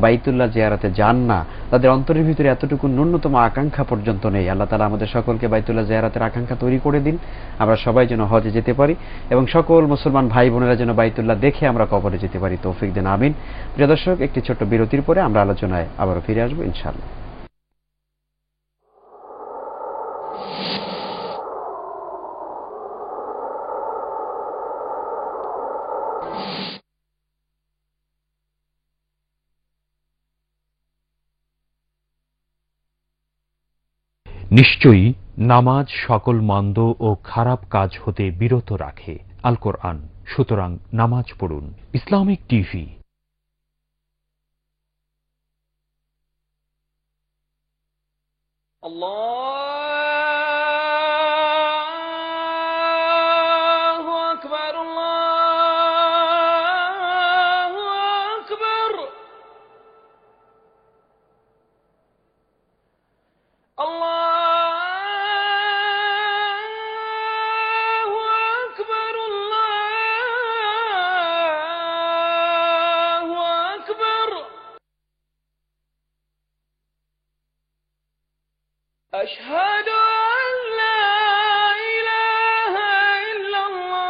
বাইতুল্লাহ জিয়ারতে যান না। তাদের অন্তরের ভিতরে এতটুকু ন্যূনতম আকাঙ্ক্ষা পর্যন্ত নেই। আল্লাহ তাআলা আমাদের সকলকে বাইতুল্লাহ জিয়ারতের আকাঙ্ক্ষা তৈরি করে দিন, আমরা সবাই যেন হজে যেতে পারি এবং সকল মুসলমান ভাই বোনেরা যেন বাইতুল্লাহ দেখে আমরা কবরে যেতে পারি, তৌফিক দেন, আমিন। প্রিয় দর্শক, একটি ছোট্ট বিরতির পরে আমরা আলোচনায় আবারও ফিরে আসবো ইনশাআল্লাহ। নিশ্চয়ই নামাজ সকল মন্দ ও খারাপ কাজ হতে বিরত রাখে, আল কোরআন। সুতরাং নামাজ পড়ুন। Islamic TV. أشهد أن لا إله إلا الله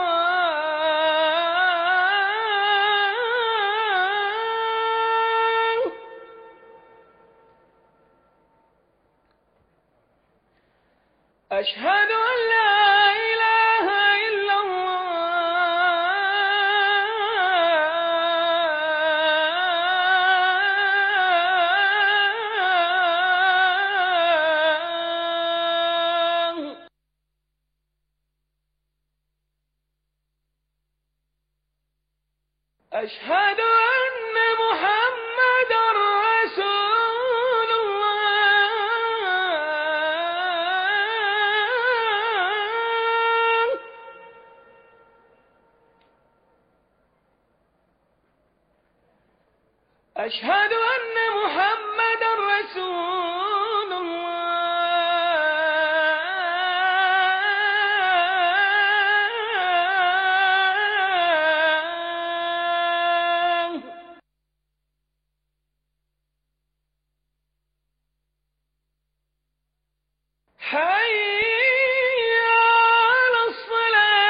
أشهد أن لا إله إلا أشهد أن محمدا رسول الله أشهد أن محمدا رسول حي على الصلاة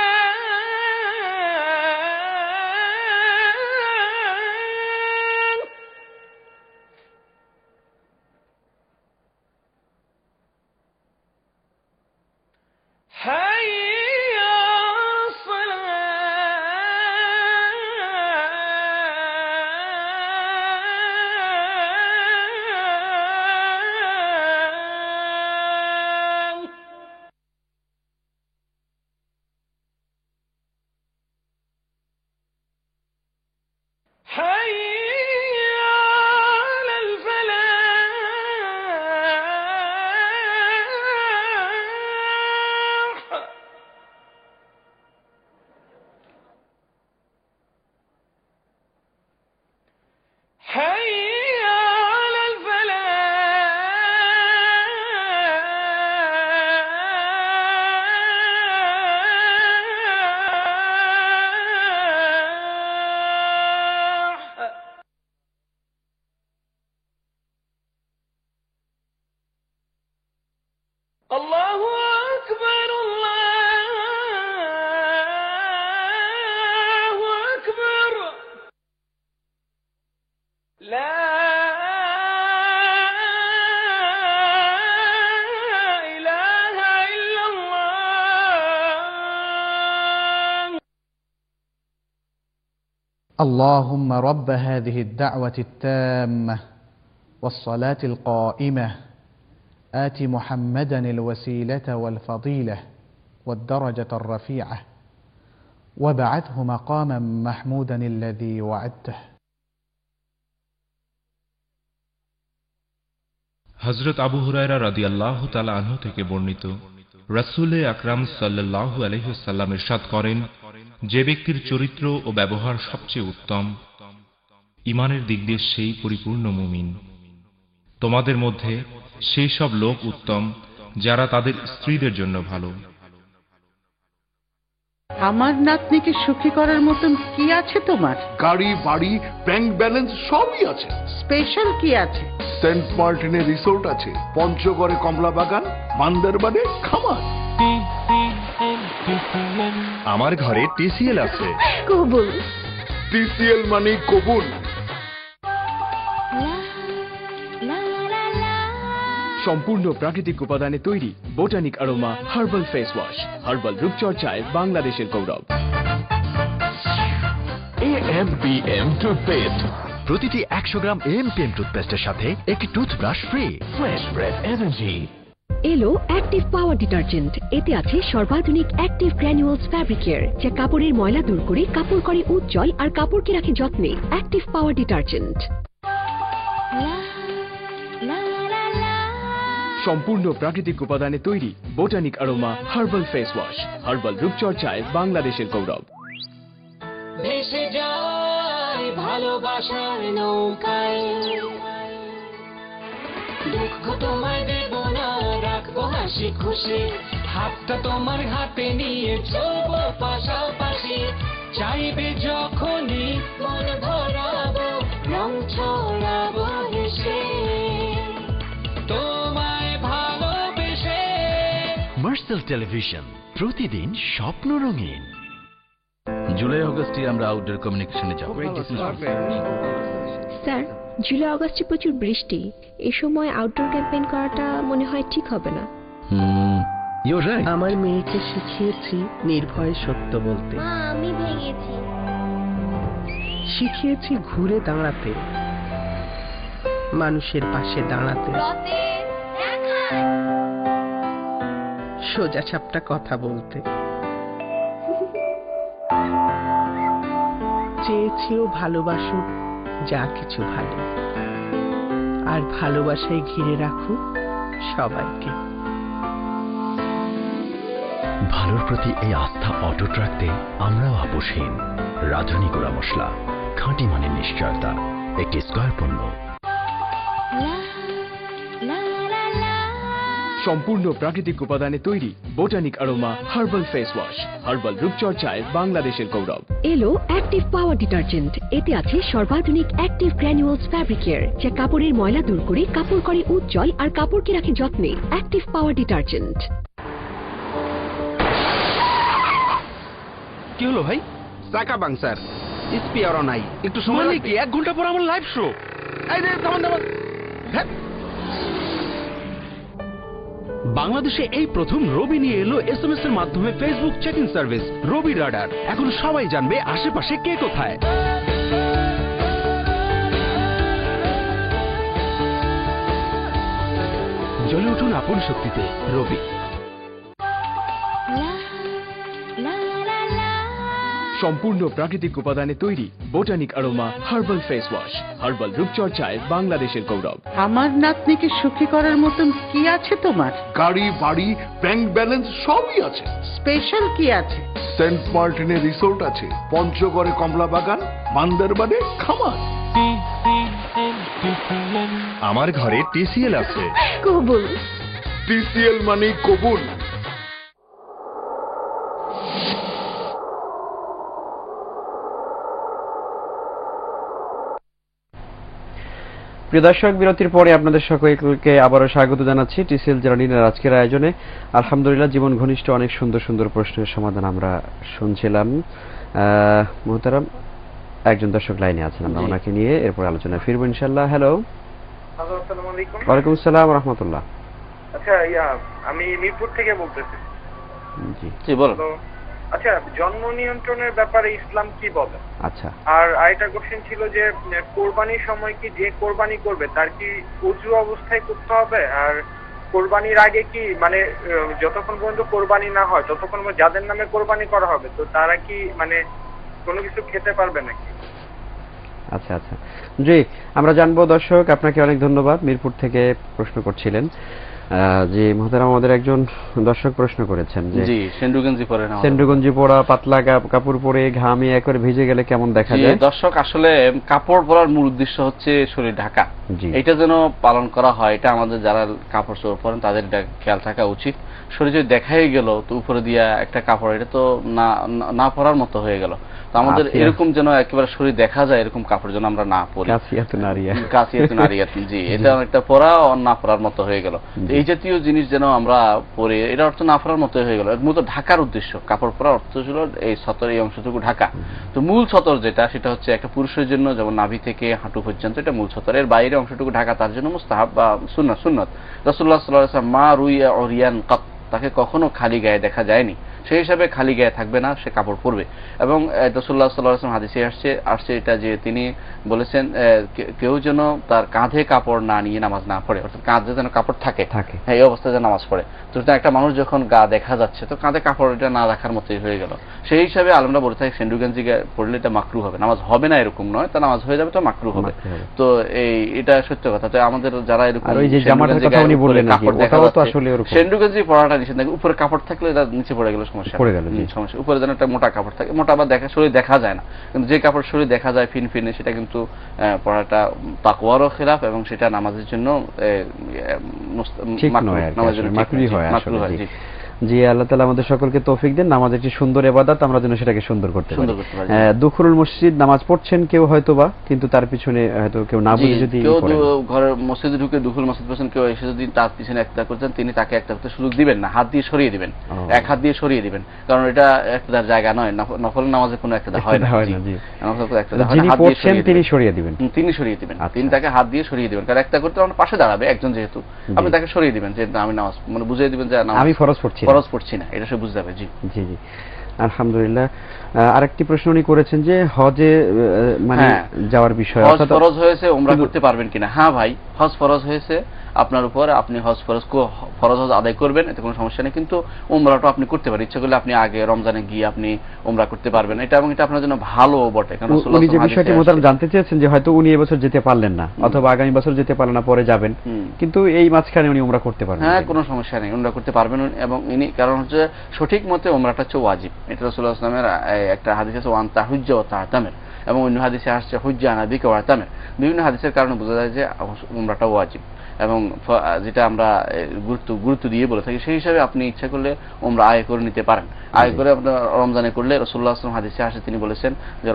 اللهم رب هذه الدعوة التامة والصلاة القائمة آت محمدا الوسيلة والفضيلة والدرجة الرفيعة وابعثه مقاما محمودا الذي وعدته. হযরত আবু হুরায়রা রাদিয়াল্লাহু তাআলা আনহু থেকে বর্ণিত, রাসূল আকরাম সাল্লাল্লাহু আলাইহি ওয়াসাল্লাম ইরশাদ করেন, যে ব্যক্তির চরিত্র ও ব্যবহার সবচেয়ে উত্তম, ঈমানের দিক দিয়ে সেই পরিপূর্ণ মুমিন। তোমাদের মধ্যে সেই সব লোক উত্তম যারা তাদের স্ত্রীদের জন্য ভালো। আমার নাতনিকে সুখী করার মতন কি আছে তোমার? গাড়ি, বাড়ি, ব্যাংক ব্যালেন্স সবই আছে। স্পেশাল কি আছে? সেন্ট মার্টিনে রিসোর্ট আছে, পঞ্চগড়ে কমলা বাগান, বান্দরবানে খামার। আমার ঘরে টিসিএল আছে। কবুল। টিসিএল মানে কবুল। সম্পূর্ণ প্রাকৃতিক উপাদানে তৈরি Botanic Aroma herbal face wash, herbal রূপচর্চায় বাংলাদেশের গৌরব। AMPM টুথপেস্ট, প্রতিটি 100 গ্রাম AMPM টুথপেস্টের সাথে একটি toothbrush free. Fresh breath energy. এলো অ্যাক্টিভ পাওয়ার ডিটারজেন্ট। এতে আছে সর্বাধুনিক অ্যাক্টিভ গ্র্যানুয়ালস ফ্যাব্রিকের, যা কাপড়ের ময়লা দূর করে কাপড় করে উজ্জ্বল আর কাপড়কে রাখে যত্নে। অ্যাক্টিভ পাওয়ার ডিটারজেন্ট। সম্পূর্ণ প্রাকৃতিক উপাদানে তৈরি Botanic Aroma herbal face wash, herbal রূপচর্চায় বাংলাদেশের গৌরব। ভেসে যায় ভালোবাসার নৌকায়, দুঃখ তোমায় দেব না, রাখবো হাসি খুশি, হাতটা তোমার হাতে নিয়ে চলবো পাশাপাশি, চাইবে যখনই মন ভরাবো, রং ছড়াবো হেসে তোমায় ভালোবেসে। মার্সেল টেলিভিশন, প্রতিদিন স্বপ্ন রঙিন। জুলাই আগস্টে আমরা আউটডোর কমিউনিকেশনে যাব। স্যার, জুলাই আগস্টে প্রচুর বৃষ্টি, এই সময় আউটডোর ক্যাম্পেইন করাটা মনে হয় ঠিক হবে না। আমার মেয়েকে শিখিয়েছি নির্ভয়ে সত্য বলতে, আমি ভেঙেছি। শিখিয়েছি ঘুরে দাঁড়াতে, মানুষের পাশে দাঁড়াতে, সোজা সাপটা কথা বলতে। চেয়েছিও ভালোবাসুক যা কিছু ভালো, আর ভালোবাসায় ঘিরে রাখুক সবাইকে। ভালোর প্রতি এই আস্থা অটুট রাখতে আমরাও আপোষহীন। রাঁধুনি গুঁড়া মশলা, খাঁটি মানের নিশ্চয়তা, একটি স্কয়ার পণ্য। সম্পূর্ণ প্রাকৃতিক উপাদানে তৈরি Botanic Aroma herbal face wash, herbal রূপচর্চায় বাংলাদেশের গৌরব। এলো অ্যাক্টিভ পাওয়ার ডিটারজেন্ট। এতে আছে সর্বাধুনিক অ্যাক্টিভ গ্র্যানুয়ালস ফ্যাব্রিকের, যা কাপড়ের ময়লা দূর করে কাপড় করে উজ্জ্বল আর কাপড়কে রাখে যত্নে। অ্যাক্টিভ পাওয়ার ডিটারজেন্ট। কি হলো ভাই? চাকা পাংচার, স্পিয়ারও নাই, একটু সময় লাগবে। কি 1 ঘন্টা পর আমার লাইভ শো? এই রে থামান থামান। বাংলাদেশে এই প্রথম রবি নিয়ে এলো SMS এর মাধ্যমে ফেসবুক চেক-ইন সার্ভিস রবি রাডার। এখন সবাই জানবে আশেপাশে কে কোথায়। জ্বলে উঠুন আপন শক্তিতে রবি। সম্পূর্ণ প্রাকৃতিক উপাদানে তৈরি Botanic Aroma herbal face wash, herbal রূপচর্চায় বাংলাদেশের গৌরব। আমার নাতনিকে সুখী করার মতন কি আছে তোমার? গাড়ি, বাড়ি, ব্যাংক ব্যালেন্স সবই আছে। স্পেশাল কি আছে? সেন্ট মার্টিনে রিসোর্ট আছে, পঞ্চগড়ে কমলা বাগান, বান্দরবানে খামার। আমার ঘরে টিসিএল আছে। কবুল। টিসিএল মানে কবুল। প্রিয় দর্শক, বিরতির পরে আপনাদের সকলকে আবারও স্বাগত জানাচ্ছি টিসিএল জার্নির আজকের আয়োজনে। আলহামদুলিল্লাহ, জীবন ঘনিষ্ঠ অনেক সুন্দর সুন্দর প্রশ্নের সমাধান আমরা শুনছিলাম। মোহতারাম, একজন দর্শক লাইনে আছেন, আমরা ওনাকে নিয়ে এরপর আলোচনায় ফিরবো ইনশাআল্লাহ। হ্যালো। আসসালামু আলাইকুম। ওয়ালাইকুম আসসালাম ওয়া রাহমাতুল্লাহ। আচ্ছা, আমি মিরপুর থেকে বলতেছি। জি বলুন। আচ্ছা, জন্ম নিয়ন্ত্রণের ব্যাপারে ইসলাম কি বলে? আচ্ছা, আর আরেকটা কোশ্চেন ছিল যে কোরবানির সময় কি যে কোরবানি করবে তার কি উজু অবস্থায় করতে হবে? আর কোরবানির আগে কি মানে যতক্ষণ পর্যন্ত কোরবানি না হয় ততক্ষণ যাদের নামে কোরবানি করা হবে তো তারা কি মানে কোনো কিছু খেতে পারবে নাকি? আচ্ছা আচ্ছা, জি আমরা জানবো। দর্শক আপনাকে অনেক ধন্যবাদ, মিরপুর থেকে প্রশ্ন করছিলেন। জি মহোদয়, আমাদের একজন দর্শক প্রশ্ন করেছেন যে জি সেন্ডুগঞ্জি পরে না, সেন্ডুগঞ্জি পরা পাতলা কাপড় পরে ঘামে একবারে ভিজে গেলে কেমন দেখা যায়? দর্শক আসলে কাপড় পরার মূল উদ্দেশ্য হচ্ছে শরীর ঢাকা, এটা যেন পালন করা হয়, এটা আমাদের যারা কাপড় চোপড় পরেন তাদের খেয়াল থাকা উচিত। শরীর যদি দেখাই গেল তো উপরে দিয়া একটা কাপড়, এটা তো না পরার মতো হয়ে গেল। তো আমাদের এরকম যেন একেবারে শরীর দেখা যায় এরকম কাপড় যেন আমরা না পরি। কাসিয়াতুন নারিয়াত, জি এটা একটা পরা না পরার মতো হয়ে গেল। এই জাতীয় জিনিস যেন আমরা পরে, এটা অর্থ না পরার মতো হয়ে গেল। মূলত ঢাকার উদ্দেশ্য, কাপড় পরার অর্থ ছিল এই সতর, এই অংশটুকু ঢাকা। তো মূল সতর যেটা, সেটা হচ্ছে একটা পুরুষের জন্য যেমন নাভি থেকে হাঁটু পর্যন্ত এটা মূল সতর, এর বাইরে অংশটুকু ঢাকা তার জন্য মুস্তাহাব বা সুন্নত। রাসূলুল্লাহ সাল্লাল্লাহু আলাইহি ওয়াসাল্লাম মা রুইয়া উরিয়ান কাত, তাকে কখনো খালি গায়ে দেখা যায়নি, সেই হিসাবে খালি গায়ে থাকবে না, সে কাপড় পরবে। এবং রাসূলুল্লাহ সাল্লাল্লাহু আলাইহি ওয়াসাল্লাম হাদিসে আসছে এটা যে তিনি বলেছেন কেউ যেন তার কাঁধে কাপড় না নিয়ে নামাজ না পড়ে, অর্থাৎ কাঁধে যেন কাপড় থাকে, হ্যাঁ এই অবস্থায় যেন নামাজ পড়ে। তো একটা মানুষ যখন গা দেখা যাচ্ছে তো কাঁধে কাপড় এটা না রাখার মতোই হয়ে গেল। সেই হিসাবে আলেমরা বলে থাকে সেন্ডুগঞ্জি পড়লে এটা মাকরু হবে, নামাজ হবে না এরকম নয়, তা নামাজ হয়ে যাবে তো মাকরু হবে। তো এটা সত্য কথা। তো আমাদের যারা এরকম সেন্ডুগঞ্জি পড়াটা নিষেধ, উপরে কাপড় থাকলে এটা নিচে পড়ে গেল সমস্যা, উপরে যেন একটা মোটা কাপড় থাকে, মোটা বা শরীর দেখা যায় না, কিন্তু যে কাপড় শরীর দেখা যায় ফিনফিনে সেটা কিন্তু পড়াটা তাকওয়ারও খেলাফ এবং সেটা নামাজের জন্য মাকরুহ হয়। জি আল্লাহ তাআলা আমাদের সকলকে তৌফিক দেন, নামাজ একটি সুন্দর ইবাদত, আমরা যেন সেটাকে সুন্দর করতে পারি। দুখুরুল মসজিদ নামাজ পড়ছেন কেউ হয়তোবা, কিন্তু তার পিছনে হয়তো কেউ না বুঝে যদি কেউ ঘরের মসজিদে ঢুকে দুখুল মসজিদ পড়ছেন, কেউ এসে যদি তার পিছনে একটা করছেন, তিনি তাকে একটা করতে সুযোগ দিবেন না, হাত দিয়ে সরিয়ে দিবেন, এক হাত দিয়ে সরিয়ে দিবেন, কারণ এটা একটার জায়গা নয়, নফল নামাজে কোনো একটা হয় না, যিনি পড়ছেন তিনি সরিয়ে দিবেন, তিনি তাকে হাত দিয়ে সরিয়ে দিবেন, কারণ একটা করতে আমার পাশে দাঁড়াবে একজন, যেহেতু আপনি তাকে সরিয়ে দিবেন যে আমি নামাজ মানে বুঝিয়ে দিবেন যে আমি ফরজ পড়ছি না, এটা সে বুঝতে যাবে। জি জি জি আলহামদুলিল্লাহ। আরেকটি প্রশ্ন উনি করেছেন যে হজে মানে যাওয়ার বিষয়ে, হজ ফরজ হয়েছে উমরা করতে পারবেন কিনা? হ্যাঁ ভাই, হজ ফরজ হয়েছে আপনার উপর, আপনি হজ ফরজ হজ আদায় করবেন, এতে কোনো সমস্যা নেই। কিন্তু উমরাটা আপনি করতে পারেন, ইচ্ছা করলে আপনি আগে রমজানে গিয়ে আপনি উমরা করতে পারবেন, এটা এবং এটা আপনার জন্য ভালো বটে। কারণ উনি যে বিষয়টি মোতাবেক জানতে চেয়েছেন যে হয়তো উনি এবছর যেতে পারলেন না অথবা আগামী বছর যেতে পারলেন না, পরে যাবেন, কিন্তু এই মাঝখানে উনি উমরা করতে পারবেন। হ্যাঁ কোনো সমস্যা নেই, উমরা করতে পারবেন। এবং ইনি কারণ হচ্ছে সঠিক মতে উমরাটা হচ্ছে ওয়াজিব, এটা রাসূলুল্লাহ সাল্লাল্লাহু আলাইহি ওয়াসাল্লামের একটা হাদিস আছে ওয়ান তাহুজ্জা ওয়া তা'তামির, এবং অন্য হাদিসে আসছে হুজ্জা আনা বিকা ওয়া তা'তামির। বিভিন্ন হাদিসের কারণে বোঝা যায় যে উমরাটা ওয়াজিব, এবং যেটা আমরা গুরুত্ব দিয়ে বলে থাকি, সেই হিসাবে আপনি ইচ্ছা করলে উমরা আয় করে নিতে পারেন। আয় করে আপনার রমজানে করলে রাসূলুল্লাহ সাল্লাল্লাহু আলাইহি ওয়াসাল্লাম হাদিসে আসে তিনি বলেছেন যে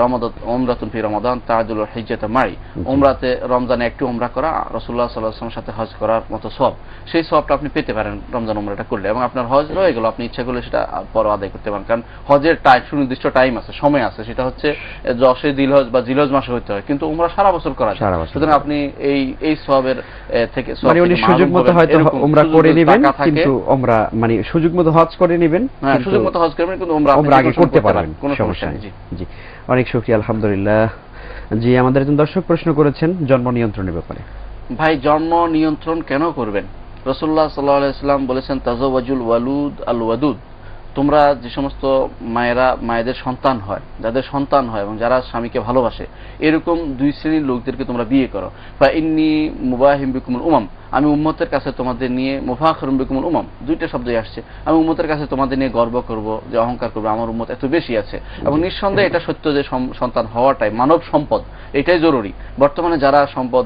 উমরাতুন ফি রমাদান তা'দুল হিজ্জাতা মাই, উমরাতে রমজানে একটু উমরা করা রাসূলুল্লাহ সাল্লাল্লাহু আলাইহি ওয়াসাল্লামের সাথে হজ করার মতো সওয়াব, সেই সওয়াবটা আপনি পেতে পারেন রমজান উমরাটা করলে, এবং আপনার হজ রয়ে গেল, আপনি ইচ্ছা করলে সেটা পরে আদায় করতে পারেন। কারণ হজের সুনির্দিষ্ট টাইম আছে, সময় আছে, সেটা হচ্ছে 10 জিলহজ বা জিলহজ মাসে হতে হয়, কিন্তু উমরা সারা বছর করা যায়। সুতরাং আপনি এই সওয়াবের থেকে সুযোগ মতো হয়তো উমরা করে নেবেন, কিন্তু উমরা মানে সুযোগ মতো হজ করে নেবেন, হ্যাঁ সুযোগ মতো হজ করবেন, কিন্তু উমরা আগে করতে পারবেন, কোনো সমস্যা নেই। জি অনেক শুকরিয়া, আলহামদুলিল্লাহ। জি আমাদের একজন দর্শক প্রশ্ন করেছেন জন্ম নিয়ন্ত্রণের ব্যাপারে। ভাই জন্ম নিয়ন্ত্রণ কেন করবেন? রাসূলুল্লাহ সাল্লাল্লাহু আলাইহি ওয়াসাল্লাম বলেছেন তাজাওয়াজুল ওয়ালুদ আল ওয়াদুদ, তোমরা যে সমস্ত মায়েদের সন্তান হয়, যাদের সন্তান হয় এবং যারা স্বামীকে ভালোবাসে, এরকম দুই শ্রেণীর লোকদেরকে তোমরা বিয়ে করো। ফা ইন্নী মুবাহিম বিকুমুল উমাম, আমি উম্মতের কাছে তোমাদের নিয়ে মুফাখিরুম বিকুমুল উমাম, দুইটা শব্দই আসছে, আমি উম্মতের কাছে তোমাদের নিয়ে গর্ব করব, যে অহংকার করব আমার উম্মত এত বেশি আছে। এবং নিঃসন্দেহে এটা সত্য যে সন্তান হওয়াটাই মানব সম্পদ, এটাই জরুরি। বর্তমানে যারা সম্পদ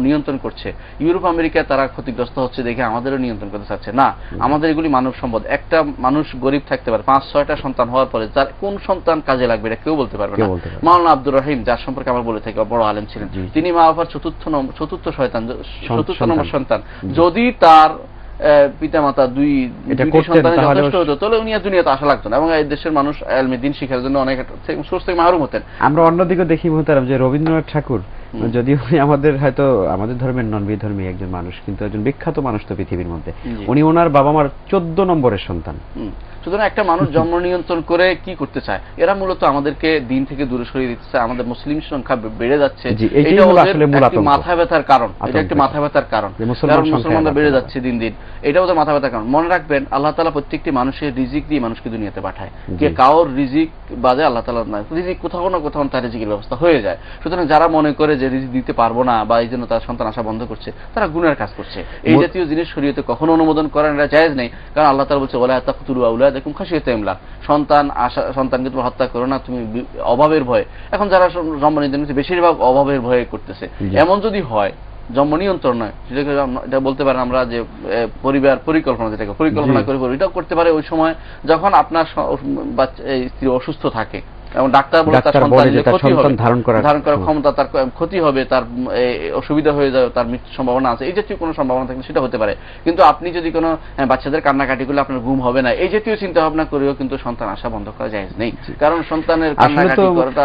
নিয়ন্ত্রণ করছে, ইউরোপ আমেরিকায় তারা ক্ষতিগ্রস্ত হচ্ছে দেখে আমাদেরও নিয়ন্ত্রণ করতে চাচ্ছে না। আমাদের এগুলি মানব সম্পদ। একটা মানুষ গরিব থাকতে পারে, 5-6টা সন্তান হওয়ার পরে তার কোন সন্তান কাজে লাগবে এটা কেউ বলতে পারবে না। মাওলানা আব্দুর রহিম, যার সম্পর্কে আমরা বলে থাকি বড় আলেম ছিলেন, তিনি মা বাবার চতুর্থ নম্বর সন্তান। যদি তার পিতামাতা দুইটি সন্তানের যথেষ্ট হতো তাহলে উনি দুনিয়াতে আসা লাগতো না, এবং এই দেশের মানুষ ইলমে দ্বীন শিখার জন্য অনেক সোর্স থেকে মাহরুম হতেন। আমরা অন্যদিকে দেখি মুহতারাম যে রবীন্দ্রনাথ ঠাকুর যদিও আমাদের হয়তো আমাদের ধর্মের নন বিধর্মী একজন মানুষ, কিন্তু একজন বিখ্যাত মানুষ তো পৃথিবীর মধ্যে, উনি ওনার বাবা মার 14 নম্বরের সন্তান। সুতরাং একটা মানুষ জন্ম নিয়ন্ত্রণ করে কি করতে চায়, এরা মূলত আমাদেরকে দিন থেকে দূরে সরিয়ে দিচ্ছে। আমাদের মুসলিম সংখ্যা বেড়ে যাচ্ছে, এটা ওদের মাথা ব্যথার কারণ, এটা একটা মাথা ব্যথার কারণ, কারণ মুসলমানরা বেড়ে যাচ্ছে দিন দিন, এটা ওদের মাথা ব্যথার কারণ। মনে রাখবেন আল্লাহ তাআলা প্রত্যেকটি মানুষের রিজিক দিয়ে মানুষকে দুনিয়াতে পাঠায়, কে কাউর রিজিক বাদে আল্লাহ তাআলা না, রিজিক কোথাও না কোথাও তার রিজিকের ব্যবস্থা হয়ে যায়। সুতরাং যারা মনে করে যে রিজিক দিতে পারবো না বা এই জন্য তার সন্তান আসা বন্ধ করছে, তারা গুনাহের কাজ করছে। এই জাতীয় জিনিস শরীয়তে কখনো অনুমোদন করেন, এটা জায়েজ নেই। কারণ আল্লাহ তাআলা বলছে ওয়ালা তাকতুলু আওলাদাকুম খাশিয়াতা ইমলাক, সন্তানকে তুমি হত্যা করো না তুমি অভাবের ভয়ে। এখন যারা জন্ম নিয়ন্ত্রণ বেশিরভাগ অভাবের ভয়ে করতেছে। এমন যদি হয় জন্ম নিয়ন্ত্রণ নয়, সেটাকে এটা বলতে পারেন আমরা যে পরিবার পরিকল্পনা, যেটাকে পরিকল্পনা করে এটাও করতে পারে ওই সময় যখন আপনার স্ত্রী অসুস্থ থাকে এবং ডাক্তার বলে তার সন্তান ধারণ করার ক্ষমতা, তার ক্ষতি হবে, তার অসুবিধা হয়ে যাবে, তার মৃত্যুর সম্ভাবনা আছে, এই জাতীয় কোনো সম্ভাবনা থাকলে সেটা হতে পারে। কিন্তু আপনি যদি কোনো বাচ্চাদের কান্নাকাটি করলে আপনার ঘুম হবে না, এই জাতীয় চিন্তা ভাবনা করেও কিন্তু সন্তান আসা বন্ধ করা জায়েজ নেই। কারণ সন্তানের কান্নাকাটি করাটা,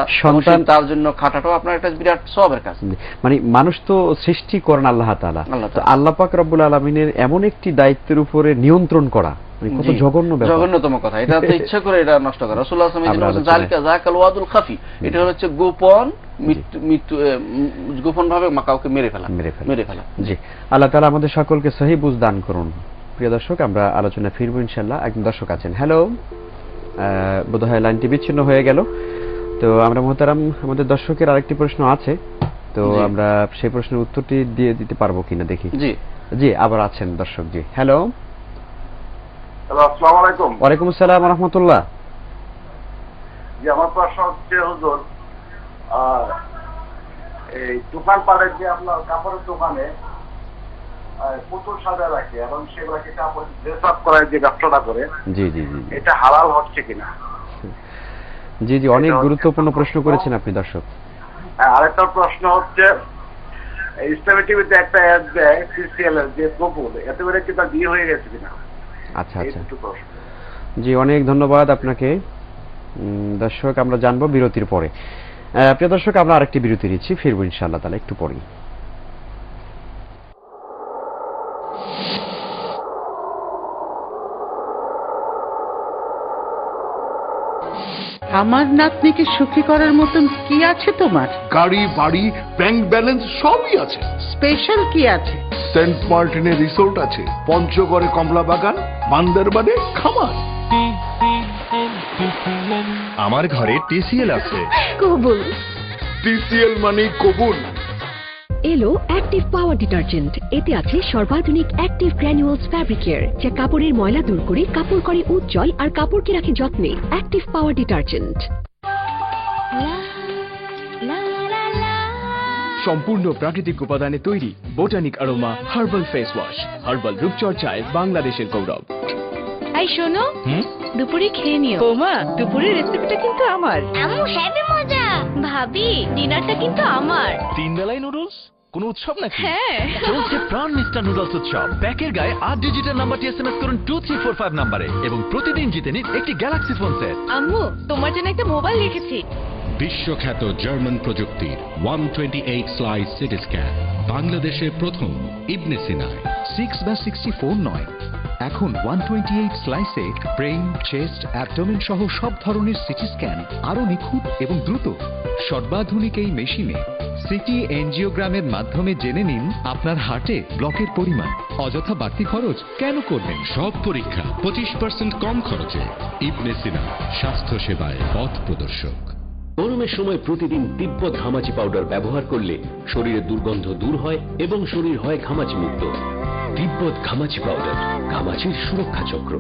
তার জন্য খাটাটাও আপনার একটা বিরাট সওয়াবের কাজ। মানে মানুষ তো সৃষ্টি করেন আল্লাহ তাআলা, আল্লাহ পাক রব্বুল আলামিনের এমন একটি দায়িত্বের উপরে নিয়ন্ত্রণ করা কত জঘন্যতম কথা। এটা তো ইচ্ছা করে এটা নষ্ট করা। রাসূলুল্লাহ সাল্লাল্লাহু আলাইহি ওয়াসাল্লাম জালিকা যাকাল ওয়াদুল খাফি, এটা হচ্ছে গোপন মৃত্যু, গোপন ভাবে কাউকে মেরে ফেলা। জি, আল্লাহ তাআলা আমাদের সকলকে সহিহ বুঝ দান করুন। প্রিয় দর্শক, আমরা আলোচনা ফিরবো ইনশাআল্লাহ। একজন দর্শক আছেন, হ্যালো, বোধহয় লাইনটি বিচ্ছিন্ন হয়ে গেল। তো আমরা মুহতারাম, আমাদের দর্শকের আরেকটি প্রশ্ন আছে, তো আমরা সেই প্রশ্নের উত্তরটি দিয়ে দিতে পারবো কিনা দেখি। জি, আবার আছেন দর্শক। জি, হ্যালো। আসসালামু আলাইকুম। ওয়ালাইকুম আসসালাম ওয়া রাহমাতুল্লাহ। জি, আমার প্রশ্ন হচ্ছে হুজুর, এই দোকান পাড়ে যে আপনার কাপড়ের দোকানে পুতুল সাজা রাখে এবং সেগুলোকে কাপড় ড্রেস আপ করার যে ব্যবসাটা করে, জি জি জি, এটা হালাল হচ্ছে কিনা? জি জি, অনেক গুরুত্বপূর্ণ প্রশ্ন করেছেন আপনি দর্শক। আরেকটা প্রশ্ন হচ্ছে, ইসলামী টিভিতে একটা অ্যাড দেয় সিসিএল এর যে কবুল, এতে করে কি তার বিয়ে হয়ে গেছে কিনা? আচ্ছা আচ্ছা, জি, অনেক ধন্যবাদ আপনাকে দর্শক। আমরা জানবো বিরতির পরে। প্রিয় দর্শক, আমরা আরেকটি বিরতি নিচ্ছি, ফিরবো ইনশাআল্লাহ তাআলা একটু পরেই। আমার নাতনিকে সুখী করার মতন কি আছে তোমার? গাড়ি, বাড়ি, ব্যাংক ব্যালেন্স সবই আছে। স্পেশাল কি আছে? সেন্ট মার্টিনের রিসোর্ট আছে, পঞ্চগড়ে কমলা বাগান, বান্দরবানে খামার। আমার ঘরে টিসিএল আছে। কবুল। টিসিএল মানে কবুল। এলো অ্যাক্টিভ পাওয়ার ডিটারজেন্ট, এতে আছে সর্বাধুনিক অ্যাক্টিভ গ্র্যানুয়ালস ফ্যাব্রিকের, যা কাপড়ের ময়লা দূর করে কাপড় করে উজ্জ্বল আর কাপড়কে রাখে যত্নে। অ্যাক্টিভ পাওয়ার ডিটারজেন্ট সম্পূর্ণ প্রাকৃতিক উপাদানে তৈরি Botanic Aroma herbal face wash, herbal রূপচর্চায় বাংলাদেশের গৌরব। এই শোনো, দুপুরে খেয়ে নিও। বৌমা, দুপুরের রেসিপিটা কিন্তু আমার। আম্মু হেভি মজা। ভাবি, ডিনারটা কিন্তু আমার। 3 বেলায় নুডলস? কোন উৎসব নাকি? হ্যাঁ, চলছে প্রাণ মিস্টার নুডলস উৎসব। প্যাকের গায়ে 8 ডিজিটের নাম্বারটি এসএমএস করুন 2345 নম্বরে এবং প্রতিদিন জিতে নিন একটি গ্যালাক্সি ফোন সেট। আম্মু, তোমার জন্য একটা মোবাইল রেখেছি। বিশ্বখ্যাত জার্মান প্রযুক্তির 128 স্লাইস সিটি স্ক্যান, বাংলাদেশের প্রথম ইবনে সিনায়। 6/64 নয়, এখন 128 স্লাইসে ব্রেইন, চেস্ট, অ্যাবডোমেন সহ সব ধরনের সিটি স্ক্যান আরো নিখুঁত এবং দ্রুত। সর্বাধুনিক এই মেশিনে সিটি এনজিওগ্রামের মাধ্যমে জেনে নিন আপনার হার্টে ব্লকের পরিমাণ। অযথা বাড়তি খরচ কেন করবেন? সব পরীক্ষা 25% কম খরচে। ইবনে সিনা, স্বাস্থ্য সেবায় পথ প্রদর্শক। গরমের সময় প্রতিদিন তিব্বত ঘামাচি পাউডার ব্যবহার করলে শরীরের দুর্গন্ধ দূর হয় এবং শরীর হয় ঘামাচি মুক্ত। তিব্বত ঘামাচি পাউডার, ঘামাচির সুরক্ষা চক্র।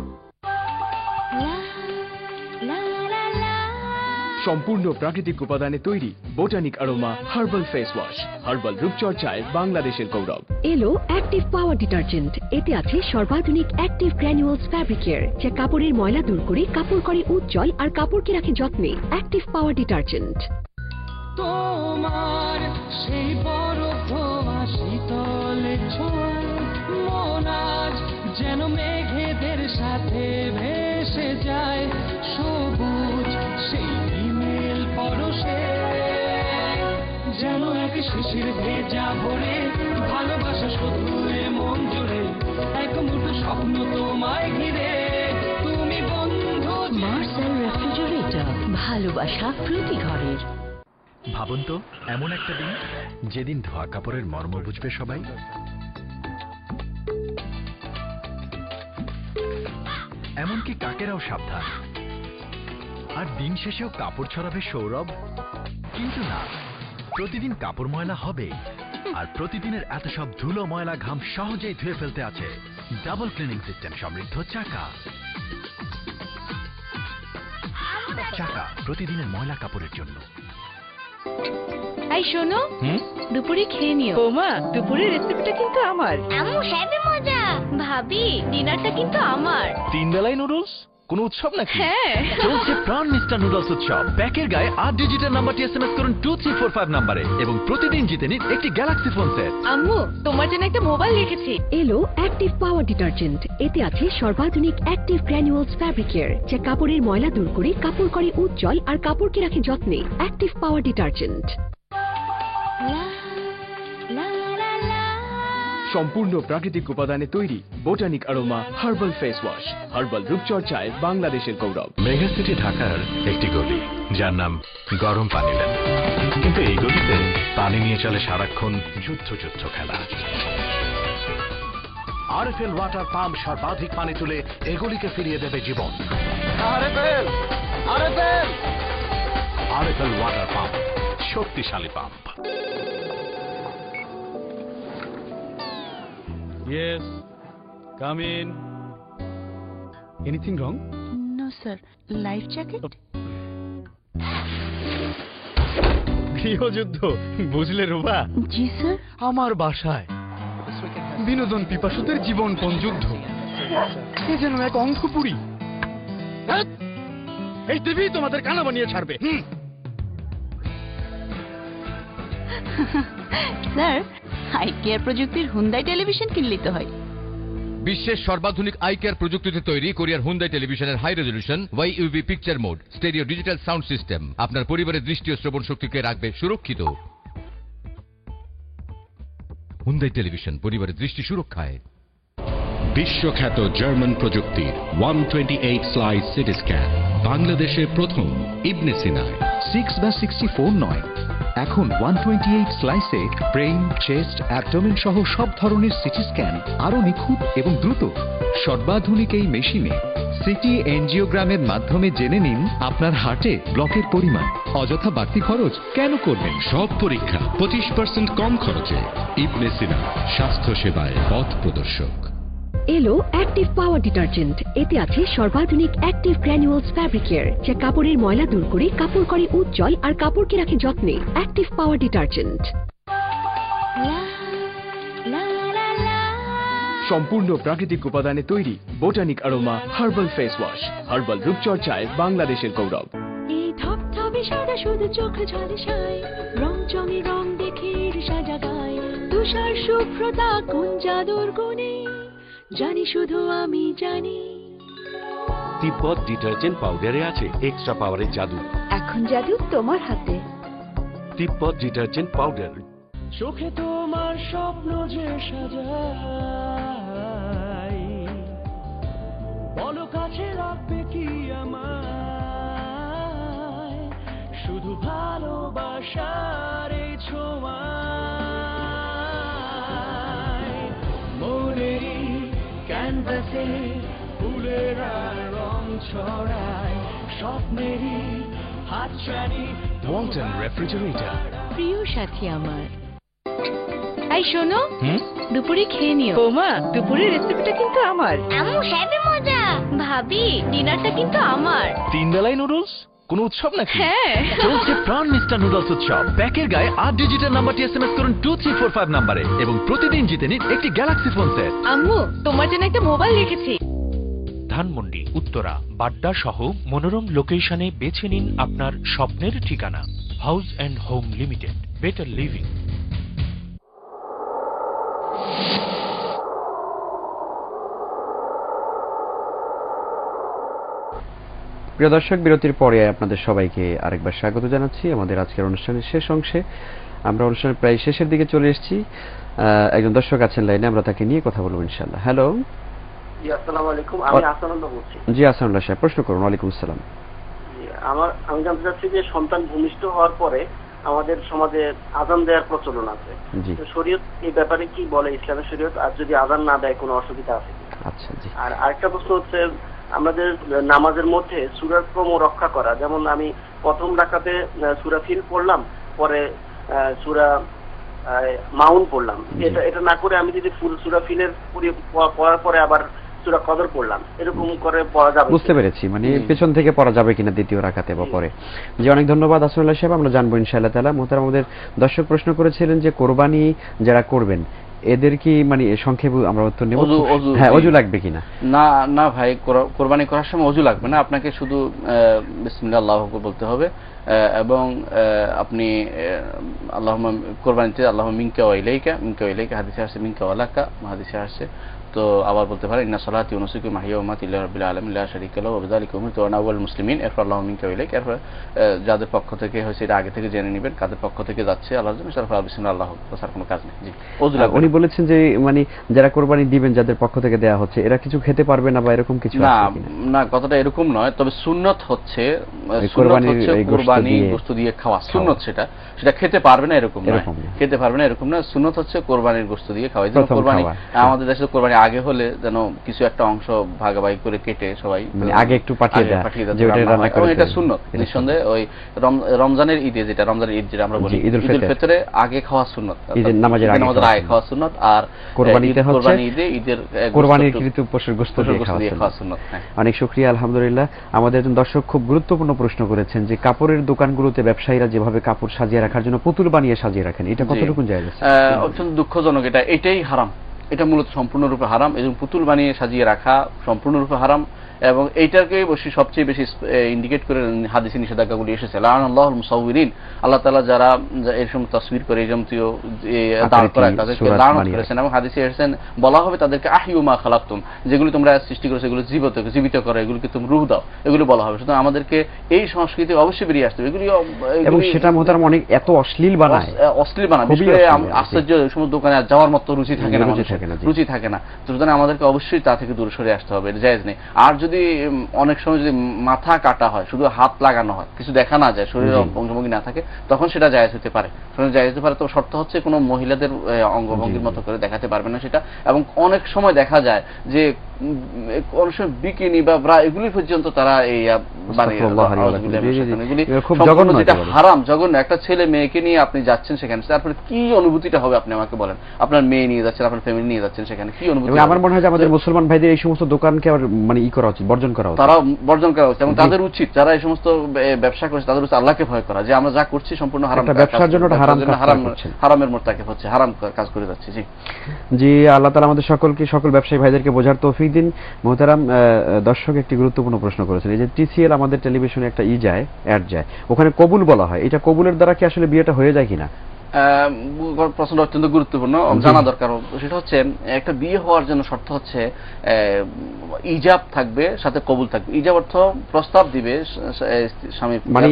সম্পূর্ণ প্রাকৃতিক উপাদানে তৈরি Botanic Aroma herbal face wash, herbal রূপচর্চায় বাংলাদেশের গৌরব। এলো অ্যাক্টিভ পাওয়ার ডিটারজেন্ট, এতে আছে সর্বাধুনিক অ্যাক্টিভ গ্র্যানুয়ালস ফ্যাব্রিকের, যা কাপড়ের ময়লা দূর করে কাপড় করে উজ্জ্বল আর কাপড়কে রাখে যত্নে। অ্যাক্টিভ পাওয়ার ডিটারজেন্ট। তোমার সেই বড় ধোয়া শীতলে ছোঁয়ায় মন আজ যেন মেঘেদের সাথে ভেসে যায়, সবুজ সেই হিমেল পরশে যেন এক শিশির ভেজা ভরে ভালোবাসা শুধু মন জুড়ে এক মুঠো স্বপ্ন তোমায় ঘিরে তুমি বন্ধু মার্সেল রেফ্রিজারেটর, ভালোবাসা প্রতি ঘরের। ভাবুন তো, এমন একটা দিন যেদিন ধোয়া কাপড়ের মর্ম বুঝবে সবাই। এমনকি কাকেরাও সাবধান। আর দিন শেষেও কাপড় ছড়াবে সৌরভ। কিন্তু না, প্রতিদিন কাপড় ময়লা হবে, আর প্রতিদিনের এত সব ধুলো ময়লা ঘাম সহজেই ধুয়ে ফেলতে আছে ডাবল ক্লিনিং সিস্টেম সমৃদ্ধ চাকা। চাকা, প্রতিদিনের ময়লা কাপড়ের জন্য। এই শোনো, দুপুরে খেয়ে নিও। বৌমা, দুপুরের রেসিপিটা কিন্তু আমার। আম্মু হেভি মজা। ভাবি, ডিনারটা কিন্তু আমার। 3 বেলায় নুডলস? কোন উৎসব নাকি? হ্যাঁ, চলছে প্রাণ মিস্টার নুডলস উৎসব। প্যাকের গায়ে 8 ডিজিটের নাম্বারটি এসএমএস করুন 2345 নম্বরে এবং প্রতিদিন জিতে নিন একটি গ্যালাক্সি ফোন সেট। আম্মু, তোমার জন্য একটা মোবাইল রেখেছি। এলো অ্যাক্টিভ পাওয়ার ডিটারজেন্ট। এতে আছে সর্বাধুনিক অ্যাক্টিভ গ্র্যানুয়ালস ফ্যাব্রিক কেয়ার, যা কাপড়ের ময়লা দূর করে কাপড় করে উজ্জ্বল আর কাপড়কে রাখে যত্নে। অ্যাক্টিভ পাওয়ার ডিটারজেন্ট। সম্পূর্ণ প্রাকৃতিক উপাদানে তৈরি Botanic Aroma herbal face wash, herbal রূপচর্চায় বাংলাদেশের গৌরব। মেগাসিটি ঢাকার একটি গলি, যার নাম গরম পানি লেন। কিন্তু এই গলিতে পানি নিয়ে চলে সারাক্ষণ যুদ্ধ খেলা। আরএফএল ওয়াটার পাম্প সর্বাধিক পানি তুলে এগুলিকে ফিরিয়ে দেবে জীবন। আরএফএল ওয়াটার পাম্প, শক্তিশালী pump. Yes, come in. Anything wrong? No sir, life jacket. গৃহযুদ্ধ বুঝলে রুবা? জি স্যার। আমার বাসায় বিনোদন পিপাসুদের জীবনপণ যুদ্ধ। এ যেন এক অঙ্কপুরী। এই টিভি তোমাদের কানা বানিয়ে ছাড়বে। স্যার, আই কেয়ার প্রযুক্তির হুন্ডাই টেলিভিশন কিনলেই তো হয়। বিশ্বের সর্বাধুনিক আই কেয়ার প্রযুক্তিতে তৈরি কোরিয়ার হুন্ডাই টেলিভিশনের high resolution YUV picture mode, stereo digital sound system আপনার পরিবারের দৃষ্টি ও শ্রবণ শক্তিকে রাখবে সুরক্ষিত। হুন্ডাই টেলিভিশন, পরিবারের দৃষ্টি সুরক্ষায়। বিশ্বখ্যাত জার্মান প্রযুক্তির 128 স্লাইস সিটি স্ক্যান, বাংলাদেশে প্রথম ইবনে সিনায়। 6/64 নয়, এখন 128 স্লাইসে ব্রেইন, চেস্ট, অ্যাবডোমেন সহ সব ধরনের সিটি স্ক্যান আরো নিখুঁত এবং দ্রুত। সর্বাধুনিক এই মেশিনে সিটি এনজিওগ্রামের মাধ্যমে জেনে নিন আপনার হার্টে ব্লকের পরিমাণ। অযথা বাড়তি খরচ কেন করবেন? সব পরীক্ষা 25% কম খরচে। ইবনে সিনা, স্বাস্থ্য সেবায় পথ প্রদর্শক। এলো অ্যাক্টিভ পাওয়ার ডিটারজেন্ট। এতে আছে সর্বাধুনিক অ্যাক্টিভ গ্র্যানুয়ালস ফ্যাব্রিক কেয়ার, যা কাপড়ের ময়লা দূর করে কাপড় করে উজ্জ্বল আর কাপড়কে রাখে যত্নে। অ্যাক্টিভ পাওয়ার ডিটারজেন্ট। সম্পূর্ণ প্রাকৃতিক উপাদানে তৈরি Botanic Aroma herbal face wash, herbal রূপচর্চায় বাংলাদেশের গৌরব। এই ধবধবে সাদা শুধু চোখ ঝলসায়, রং চঙে রং দেখে সাজা গায়। তুষার শুভ্রতা কোন জাদুর গুণে, জানি শুধু আমি জানি। তিব্বত ডিটারজেন্ট পাউডারে আছে এক্সট্রা পাওয়ারের জাদু। এখন জাদু তোমার হাতে। তিব্বত ডিটারজেন্ট পাউডার। চোখে তোমার স্বপ্ন যে সাজাই, বলো কাছে রাখবে কি আমায়, শুধু ভালোবাসার এই ছোঁয়ায়। মনেরই ক্যানভাসে ফুলেরা রং ছড়ায়, স্বপ্নেরই হাতছানি ওয়ালটন রেফ্রিজারেটর। প্রিয় সাথী আমার। এই শোনো, দুপুরে খেয়ে নিও। বৌমা, দুপুরের রেসিপিটা কিন্তু আমার। আম্মু হেভি মজা। ভাবি, ডিনারটা কিন্তু আমার। 3 বেলায় নুডলস? কোন উৎসব নাকি? হ্যাঁ, চলছে প্রাণ মিস্টার নুডলস উৎসব। প্যাকের গায়ে 8 ডিজিটের নাম্বারটি এসএমএস করুন 2345 নম্বরে এবং প্রতিদিন জিতে নিন একটি গ্যালাক্সি ফোন সেট। আম্মু, তোমার জন্য একটা মোবাইল রেখেছি। ধানমন্ডি, উত্তরা, বাড্ডা সহ মনোরম লোকেশনে বেছে নিন আপনার স্বপ্নের ঠিকানা। House and home limited, better living. প্রিয় দর্শক, বিরতির পরে আপনাদের সবাইকে আরেকবার স্বাগত জানাচ্ছি আমাদের আজকের অনুষ্ঠানের শেষ অংশে। আমরা অনুষ্ঠানের প্রায় শেষের দিকে চলে এসেছি। একজন দর্শক আছেন লাইনে, আমরা তাকে নিয়ে কথা বলবো ইনশাআল্লাহ। হ্যালো, জি আসসালামু আলাইকুম, আমি আসানুল্লাহ বলছি। জি আসানুল্লাহ সাহেব, প্রশ্ন করুন। ওয়ালাইকুম আসসালাম। আমি জানতে চাচ্ছি যে সন্তান ভূমিষ্ঠ হওয়ার পরে আমাদের সমাজে আযান দেওয়ার প্রচলন আছে, তো শরীয়ত এই ব্যাপারে কি বলে, ইসলামের শরীয়ত? আর যদি আযান না দেয় কোনো অসুবিধা আছে? আচ্ছা জি। আর আরেকটা প্রশ্ন হচ্ছে, আমাদের নামাজের মধ্যে সূরার ক্রম রক্ষা করা, যেমন আমি প্রথম রাকাতে সূরা ফিল পড়লাম, পরে সূরা মাউন পড়লাম, এটা না করে আমি যদি সূরা ফিলের পড়ার পরে আবার সূরা কদর পড়লাম, এরকম করে পড়া যাবে? বুঝতে পেরেছি, মানে পেছন থেকে পড়া যাবে কিনা দ্বিতীয় রাকাতে বা পরে। জি, অনেক ধন্যবাদ আসানুল্লাহ সাহেব, আমরা জানবো ইনশাআল্লাহ তাআলা। মোহতারাম, আমাদের দর্শক প্রশ্ন করেছিলেন যে কোরবানি যারা করবেন এদের কি মানে সংক্ষেপে আমরা উত্তর নেব, হ্যাঁ অজু লাগবে কিনা? না না ভাই, কোরবানি করার সময় অজু লাগবে না, আপনাকে শুধু বিসমিল্লাহ আল্লাহু আকবার বলতে হবে এবং আপনি আল্লাহুম্মা কোরবানিতে আল্লাহুম্মা মিনকা ওয়া ইলাইকা হাদিসে আসছে, মিনকা ওয়া লাকা হাদিসে আসছে, তো আবার বলতে পারেন ইন্না সালাতি ওয়া নুসুকি ওয়া মাহইয়া ওয়া মামাতি লিল্লাহি রাব্বিল আলামিন লা শারীকা লাহু ওয়া বিযালিকা উমিরতু ওয়া আনা আউওয়ালুল মুসলিমিন। এরপর আল্লাহুম্মা মিনকা ওয়া ইলাইকা, এরপর যাদের পক্ষ থেকে হয়েছে এটা আগে থেকে জেনে নেবেন কাদের পক্ষ থেকে যাচ্ছে আল্লাহর জন্য, তারপর বিসমিল্লাহ আল্লাহু আকবার, তার কোনো কাজ নেই। জি, ওযু লাগবে। উনি বলেছেন যে মানে যারা কোরবানি দিবেন যাদের পক্ষ থেকে দেয়া হচ্ছে এরা কিছু খেতে পারবে না বা এরকম কিছু আছে কিনা? না, কথাটা এরকম নয়, তবে সুন্নাত হচ্ছে কোরবানি গোশত দিয়ে খাওয়া, সুন্নাত সেটা খেতে পারবে না এরকম নয়, খেতে পারবে না এরকম না, সুন্নাত হচ্ছে কোরবানির গোশত দিয়ে খাওয়া। এই জন্য কোরবানি আমাদের দেশে কোরবানি আগে হলে যেন কিছু একটা অংশ ভাগাভাগি করে কেটে সবাই মানে আগে একটু পাঠিয়ে দেয়, যে ওটা রান্না করে, এটা সুন্নাত নিঃসন্দেহে। ওই রমজানের ঈদে রমজানের ঈদ যেটা আমরা বলি ঈদুল ফিতরে আগে খাওয়া সুন্নাত, ঈদের নামাজের আগে খাওয়া সুন্নাত, আর কোরবানিতে হচ্ছে ঈদের কোরবানির কৃত পশুর গোশত দিয়ে খাওয়া সুন্নাত। অনেক শুকরিয়া, আলহামদুলিল্লাহ। আমাদের একজন দর্শক খুব গুরুত্বপূর্ণ প্রশ্ন করেছেন যে কাপড়ের দোকানগুলোতে ব্যবসায়ীরা যেভাবে কাপড় সাজিয়ে রাখার জন্য পুতুল বানিয়ে সাজিয়ে রাখেন, এটা কতটুকু জায়েজ? অত্যন্ত দুঃখজনক, এটাই হারাম, এটা মূলত সম্পূর্ণরূপে হারাম এবং পুতুল বানিয়ে সাজিয়ে রাখা সম্পূর্ণরূপে হারাম, এবং এইটাকে সবচেয়ে বেশি ইন্ডিকেট করে হাদিসে নিষেধাজ্ঞাগুলি এসেছে। লাআনাল্লাহুল মুসাউবিরিন, আল্লাহ তাআলা যারা এরকম তাসবির করে এরকমতীয় দাঁড় করা তাদেরকে লানত করেছেন, এবং হাদিসে এসেছেন বলা হবে তাদেরকে আহিউ মা খালাকতুম, যেগুলি তোমরা সৃষ্টি করেছো এগুলো জীবিত করো, এগুলিকে তুমি রূহ দাও, এগুলি বলা হবে। সুতরাং আমাদেরকে এই সংস্কৃতি অবশ্যই বেরিয়ে আসতে হবে। এগুলি এবং সেটা মোহতারাম অনেক এত অশ্লীল বানায়, বিশেষ করে আশ্চর্য সমস্ত দোকানে যাওয়ার মতো রুচি থাকে না, সুতরাং আমাদেরকে অবশ্যই তা থেকে দূরে সরে আসতে হবে, এটা জায়েজ নেই। আর যদি অনেক সময় যদি মাথা কাটা হয়, শুধু হাত লাগানো হয়, কিছু দেখা না যায়, শরীরের অঙ্গভঙ্গি না থাকে, তখন সেটা জায়েজ হতে পারে, তো শর্ত হচ্ছে কোনো মহিলাদের অঙ্গভঙ্গির মতো করে দেখাতে পারবে না সেটা। এবং অনেক সময় দেখা যায় যে অনেক সময় বিকিনি বা ব্রা এগুলি পর্যন্ত তারা এই হারাম জঘন্য। একটা ছেলে মেয়েকে নিয়ে আপনি যাচ্ছেন সেখানে, তারপরে কি অনুভূতিটা হবে আপনি আমাকে বলেন? আপনার মেয়ে নিয়ে যাচ্ছেন, আপনার ফ্যামিলি নিয়ে যাচ্ছেন, সেখানে কি অনুভূতি? আমার মনে হয় যে আমাদের মুসলমান ভাইদের এই সমস্ত দোকানকে মানে করা উচিত, বর্জন করা উচিত, তারা বর্জন করা উচিত, এবং তাদের উচিত যারা এই সমস্ত ব্যবসা করছে তাদের উচিত আল্লাহকে ভয় করা, যে আমরা যা করছি সম্পূর্ণ হারাম, ব্যবসার জন্য হারামের মোর্তাকিব হচ্ছে, হারাম কাজ করে যাচ্ছি। জি জি, আল্লাহ তাআলা আমাদের সকলকে, সকল ব্যবসায়ী ভাইদেরকে বোঝার তৌফিক দিন। মোহতারাম, দর্শক একটি গুরুত্বপূর্ণ প্রশ্ন করেছেন, এই যে টিসিএল আমাদের টেলিভিশনে একটা অ্যাড যায়, ওখানে কবুল বলা হয়, এটা কবুলের দ্বারা কি আসলে বিয়েটা হয়ে যায় কিনা? প্রশ্নটা অত্যন্ত গুরুত্বপূর্ণ, জানা দরকার। সেটা হচ্ছে একটা বিয়ে হওয়ার জন্য শর্ত হচ্ছে ইজাব থাকবে, সাথে কবুল থাকবে। ইজাব অর্থ প্রস্তাব দিবে স্বামী, মানে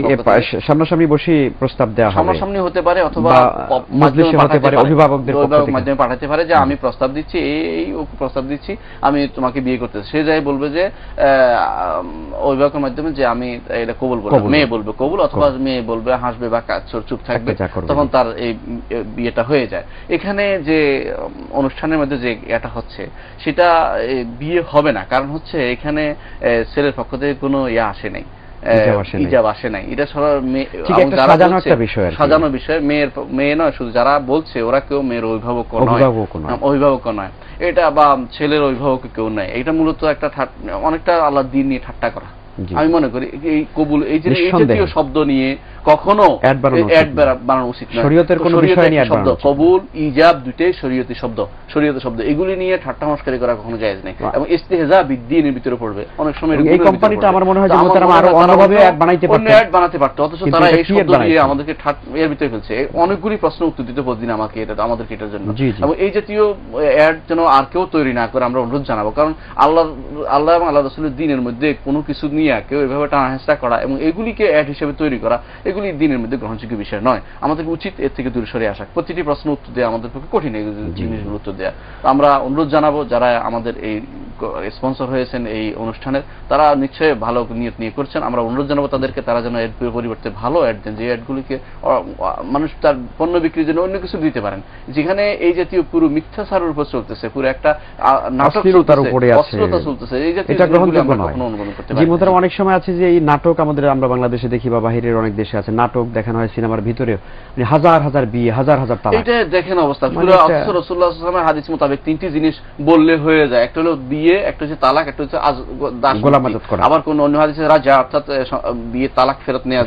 সামনাসামনি বসে প্রস্তাব দেওয়া হবে, সামনাসামনি হতে পারে অথবা মজলিসে হতে পারে, অভিভাবকদের মাধ্যমে পাঠাতে পারে যে আমি প্রস্তাব দিচ্ছি, এই প্রস্তাব দিচ্ছি, আমি তোমাকে বিয়ে করতে। সে যাই বলবে যে অভিভাবকের মাধ্যমে যে আমি এটা কবুল বলবো, মেয়ে বলবে কবুল, অথবা মেয়ে বলবে, হাসবে বা চুপ থাকবে, তখন তার এই বিয়েটা হয়ে যায়। এখানে যে অনুষ্ঠানের মধ্যে যে এটা হচ্ছে সেটা বিয়ে হবে না, কারণ হচ্ছে এখানে ছেলের পক্ষ থেকে কোনো আসে নাই, ইজাব আসে নাই, এটা সাজানো বিষয়। মেয়ে নয়, শুধু যারা বলছে ওরা কেউ মেয়ের অভিভাবক নয়, এটা বা ছেলের অভিভাবক কেউ নয়, এটা মূলত একটা অনেকটা আল্লাহ দ্বীন নিয়ে ঠাট্টা করা। আমি মনে করি এই কবুল, এই জাতীয় শব্দ নিয়ে কখনো অ্যাড বানানো উচিত নয়। শরীয়তের কোনো বিষয় নিয়ে শব্দ কবুল ইজাব দুটোই শরীয়তি শব্দ, এগুলি নিয়ে ঠাট্টা মশকরি করা কখনো জায়েজ নেই, এবং ইস্তেহজা বিদ্দীনের ভিতরে পড়বে। অনেক সময় এই কোম্পানিটা আমার মনে হয় যে আরো অন্যভাবে অ্যাড বানাতে পারতো, অথচ তারা এই শব্দ দিয়ে আমাদেরকে এর ভিতরে ফেলছে। অনেকগুলি প্রশ্ন উত্তর দিতে বলদিন আমাকে, এটা আমাদেরকে এটার জন্য, এবং এই জাতীয় অ্যাড যেন আর কেউ তৈরি না করে আমরা অনুরোধ জানাবো। কারণ আল্লাহ এবং আল্লাহ রাসূলের দ্বীনের মধ্যে কোনো কিছু নিয়ে কেউ এভাবে টানা হেঁচড়া করা এবং এগুলিকে অ্যাড হিসেবে তৈরি করা, এগুলি এগুলি দিনের মধ্যে গ্রহণযোগ্য বিষয় নয়। আমাদের উচিত এর থেকে দূরে সরে আসা। প্রতিটি প্রশ্ন উত্তর দেওয়া আমাদের পক্ষে কঠিন, এই জিনিসগুলো উত্তর দেওয়া। আমরা অনুরোধ জানাবো যারা আমাদের এই স্পন্সর হয়েছেন এই অনুষ্ঠানের, তারা নিশ্চয়ই ভালো নিয়ত নিয়ে করছেন। আমরা অনুরোধ জানাবো তাদেরকে, তারা যেন এর পরিবর্তে ভালো অ্যাড দেন, যে অ্যাডগুলিকে মানুষ তার পণ্য বিক্রির জন্য অন্য কিছু দিতে পারেন। যেখানে এই জাতীয় পুরো মিথ্যাচারের উপর চলতেছে, পুরো একটা নাটক অশ্লীলতা চলতেছে, এই জাতীয় অনুমোদন করতে পারি। অনেক সময় আছে যে এই নাটক আমাদের আমরা বাংলাদেশে দেখি বা বাহিরের অনেক দেশে আছে, নাটক দেখানো হয় সিনেমার ভিতরে, হাজার হাজার বিয়ে, হাজার হাজার তালাক। এটা দেখেন অবস্থা পুরো। রাসূলুল্লাহ সাল্লাল্লাহু আলাইহি ওয়াসাল্লামের হাদিস মোতাবেক তিনটি জিনিস বললে হয়ে যায়, একটা হলো বিয়ে, একটা হচ্ছে তালাক, একটা হচ্ছে গোলামাদত করা। আবার কোন অন্য হাদিসে রাজা, অর্থাৎ বিয়ে তালাক ফেরত নেওয়া,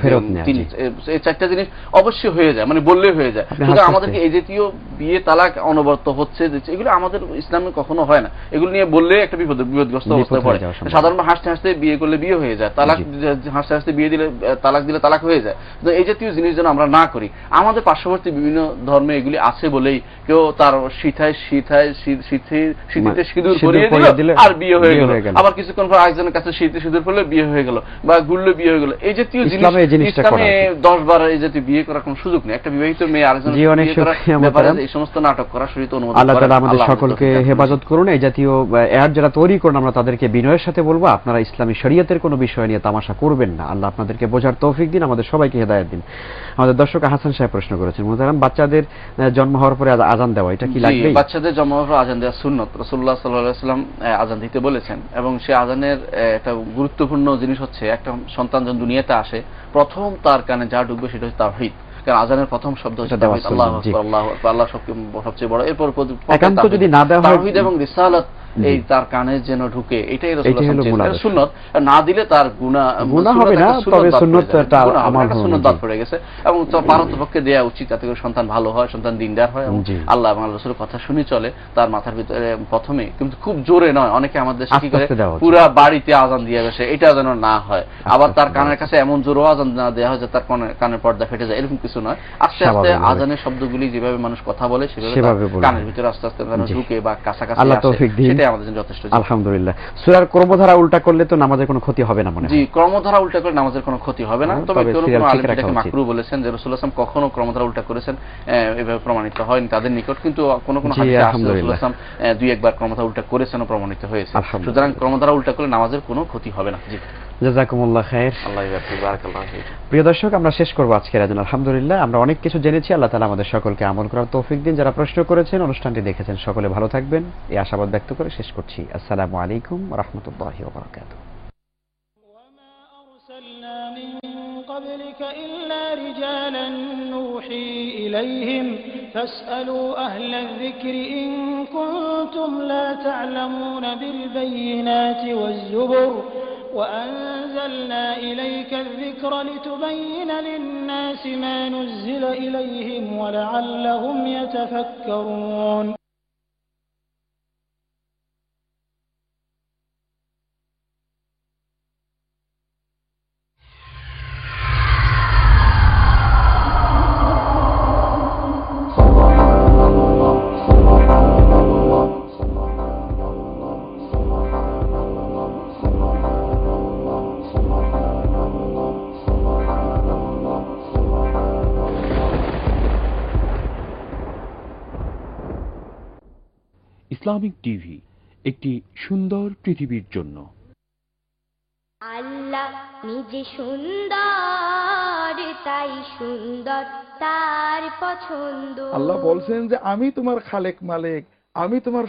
এই চারটা জিনিস অবশ্যই হয়ে যায়, মানে বললে হয়ে যায়। সুতরাং আমাদেরকে এই জাতীয় বিয়ে তালাক অনবরত হচ্ছে, এগুলো আমাদের ইসলামে কখনো হয় না। এগুলো নিয়ে বললে একটা বিপদগ্রস্ত অবস্থায় পড়ে। সাধারণত হাসতে হাসতে বিয়ে করলে বিয়ে হয়ে যায়, তালাক হাসতে হাসতে বিয়ে দিলে তালাক দিলে তালাক হয়ে যায়। তো এই জাতীয় জিনিস যেন আমরা না করি। আমাদের পার্শ্ববর্তী বিভিন্ন ধর্মে এগুলি আছে বলেই কেউ তার শীতে সিঁদুর পরিয়ে দিল আর বিয়ে হয়ে গেল, আবার কিছুক্ষণ পর আরেকজনের কাছে শীতে সিঁদুর পরলে বিয়ে হয়ে গেল, বা গুললে বিয়ে হয়ে গেল। এই জাতীয় জিনিস ইসলামে 10 বার এই জাতীয় বিয়ে করার কোনো সুযোগ নেই। একটা বিবাহিত মেয়ে আরেকজনের বিয়ে করার ব্যাপারে এই সমস্ত নাটক করা শরীয়তে অনুমোদন। আল্লাহ তাআলা আমাদের সকলকে হেফাজত করুন। এই জাতীয় অ্যাড যারা তৈরি করেন আমরা তাদেরকে বিনয়ের সাথে বলবো, আপনারা ইসলামী শরীয়তের কোনো বিষয় নিয়ে তামাশা করবেন না। আল্লাহ আপনাদেরকে বোঝার তৌফিক দিন, আমাদের সবাইকে হেদায়েত দিন। আমাদের দর্শক হাসান সাহেব প্রশ্ন করেছেন, মুহতারাম বাচ্চাদের জন্ম হওয়ার পরে আজান দেওয়া এটা কি লাগবে? বাচ্চাদের জন্ম হওয়ার পর আজান দেওয়া সুন্নাত। রাসূলুল্লাহ সাল্লাল্লাহু আলাইহি ওয়াসাল্লাম আজান দিতে বলেছেন, এবং সে আজানের একটা গুরুত্বপূর্ণ জিনিস হচ্ছে একটা সন্তান যখন দুনিয়াতে আসে প্রথম তার কানে যা ঢুকবে সেটা হচ্ছে তাওহীদ। কারণ আজানের প্রথম শব্দ হচ্ছে তাওহীদ, আল্লাহু আকবার, আল্লাহু আকবার, আল্লাহ সবচেয়ে বড়। এরপর একান্ত যদি না দেওয়া হয় তাওহীদ এবং রিসালাত এই তার কানে যেন ঢুকে, এটাই রাসূলুল্লাহ সুন্নাত। না দিলে তার গুনাহ হবে না, তবে সুন্নাতটা আমল সুন্নাত পড়ে গেছে। এবং পারতপক্ষে দেয়া উচিত, যাতে করে সন্তান ভালো হয়, সন্তান দিনদার হয়, এবং আল্লাহ এবং আল্লাহর রাসূলের কথা শুনে চলে। তার মাথার ভিতরে প্রথমে, কিন্তু খুব জোরে নয়। অনেকে আমাদের কি করে পুরা বাড়িতে আজান দিয়ে বসে, এটা যেন না হয়। আবার তার কানের কাছে এমন জোরে আজান না দেওয়া হয় যে তার কানের পর্দা ফেটে যায়, এরকম কিছু নয়। আস্তে আস্তে আজানের শব্দগুলি যেভাবে মানুষ কথা বলে সেভাবে কানের ভিতরে আস্তে আস্তে ঢুকে বা কাছাকাছি আসে, আমাদের জন্য যথেষ্ট। আলহামদুলিল্লাহ। সূরার ক্রমধারা উল্টা করলে তো নামাজের কোনো ক্ষতি হবে না মনে হয়? জি, ক্রমধারা উল্টা করলে নামাজের কোনো ক্ষতি হবে না। তবে কোন কোন আলেম এটাকে মাকরুহ বলেছেন, যে রাসূলুল্লাহ সাল্লাল্লাহু আলাইহি ওয়াসাল্লাম কখনো ক্রমধারা উল্টা করেছেন এভাবে প্রমাণিত হয়নি তাদের নিকট, কিন্তু কোন কোন হাদিসে রাসূলুল্লাহ সাল্লাল্লাহু আলাইহি ওয়াসাল্লাম দুই একবার ক্রমধারা উল্টা করেছেন ও প্রমাণিত হয়েছে। সুতরাং ক্রমধারা উল্টা করলে নামাজের কোনো ক্ষতি হবে না। জি, জাযাকুমুল্লাহ খাইর। আল্লাহ ইয়ারহামু, বারাকাল্লাহু ফিক। প্রিয় দর্শক, আমরা শেষ করব আজকের আয়োজন। আলহামদুলিল্লাহ আমরা অনেক কিছু জেনেছি। আল্লাহ তাআলা আমাদের সকলকে আমল করার তৌফিক দিন। যারা প্রশ্ন করেছেন, অনুষ্ঠানটি দেখেছেন, সকলে ভালো থাকবেন এই আশাবাদ ব্যক্ত করে শেষ করছি। আসসালামু আলাইকুম ওয়া রাহমাতুল্লাহি ওয়া বারাকাতুহু। قبلك إلا رجالا نوحي إليهم فاسألوا أهل الذكر إن كنتم لا تعلمون بالبينات والزبر وأنزلنا إليك الذكر لتبين للناس ما نزل إليهم ولعلهم يتفكرون. ইসলামিক টিভি, একটি সুন্দর পৃথিবীর জন্য। আল্লাহ নিজে সুন্দর, তাই সুন্দর তার পছন্দ। আল্লাহ বলছেন যে আমি তোমার খালেক মালিক, আমি তোমার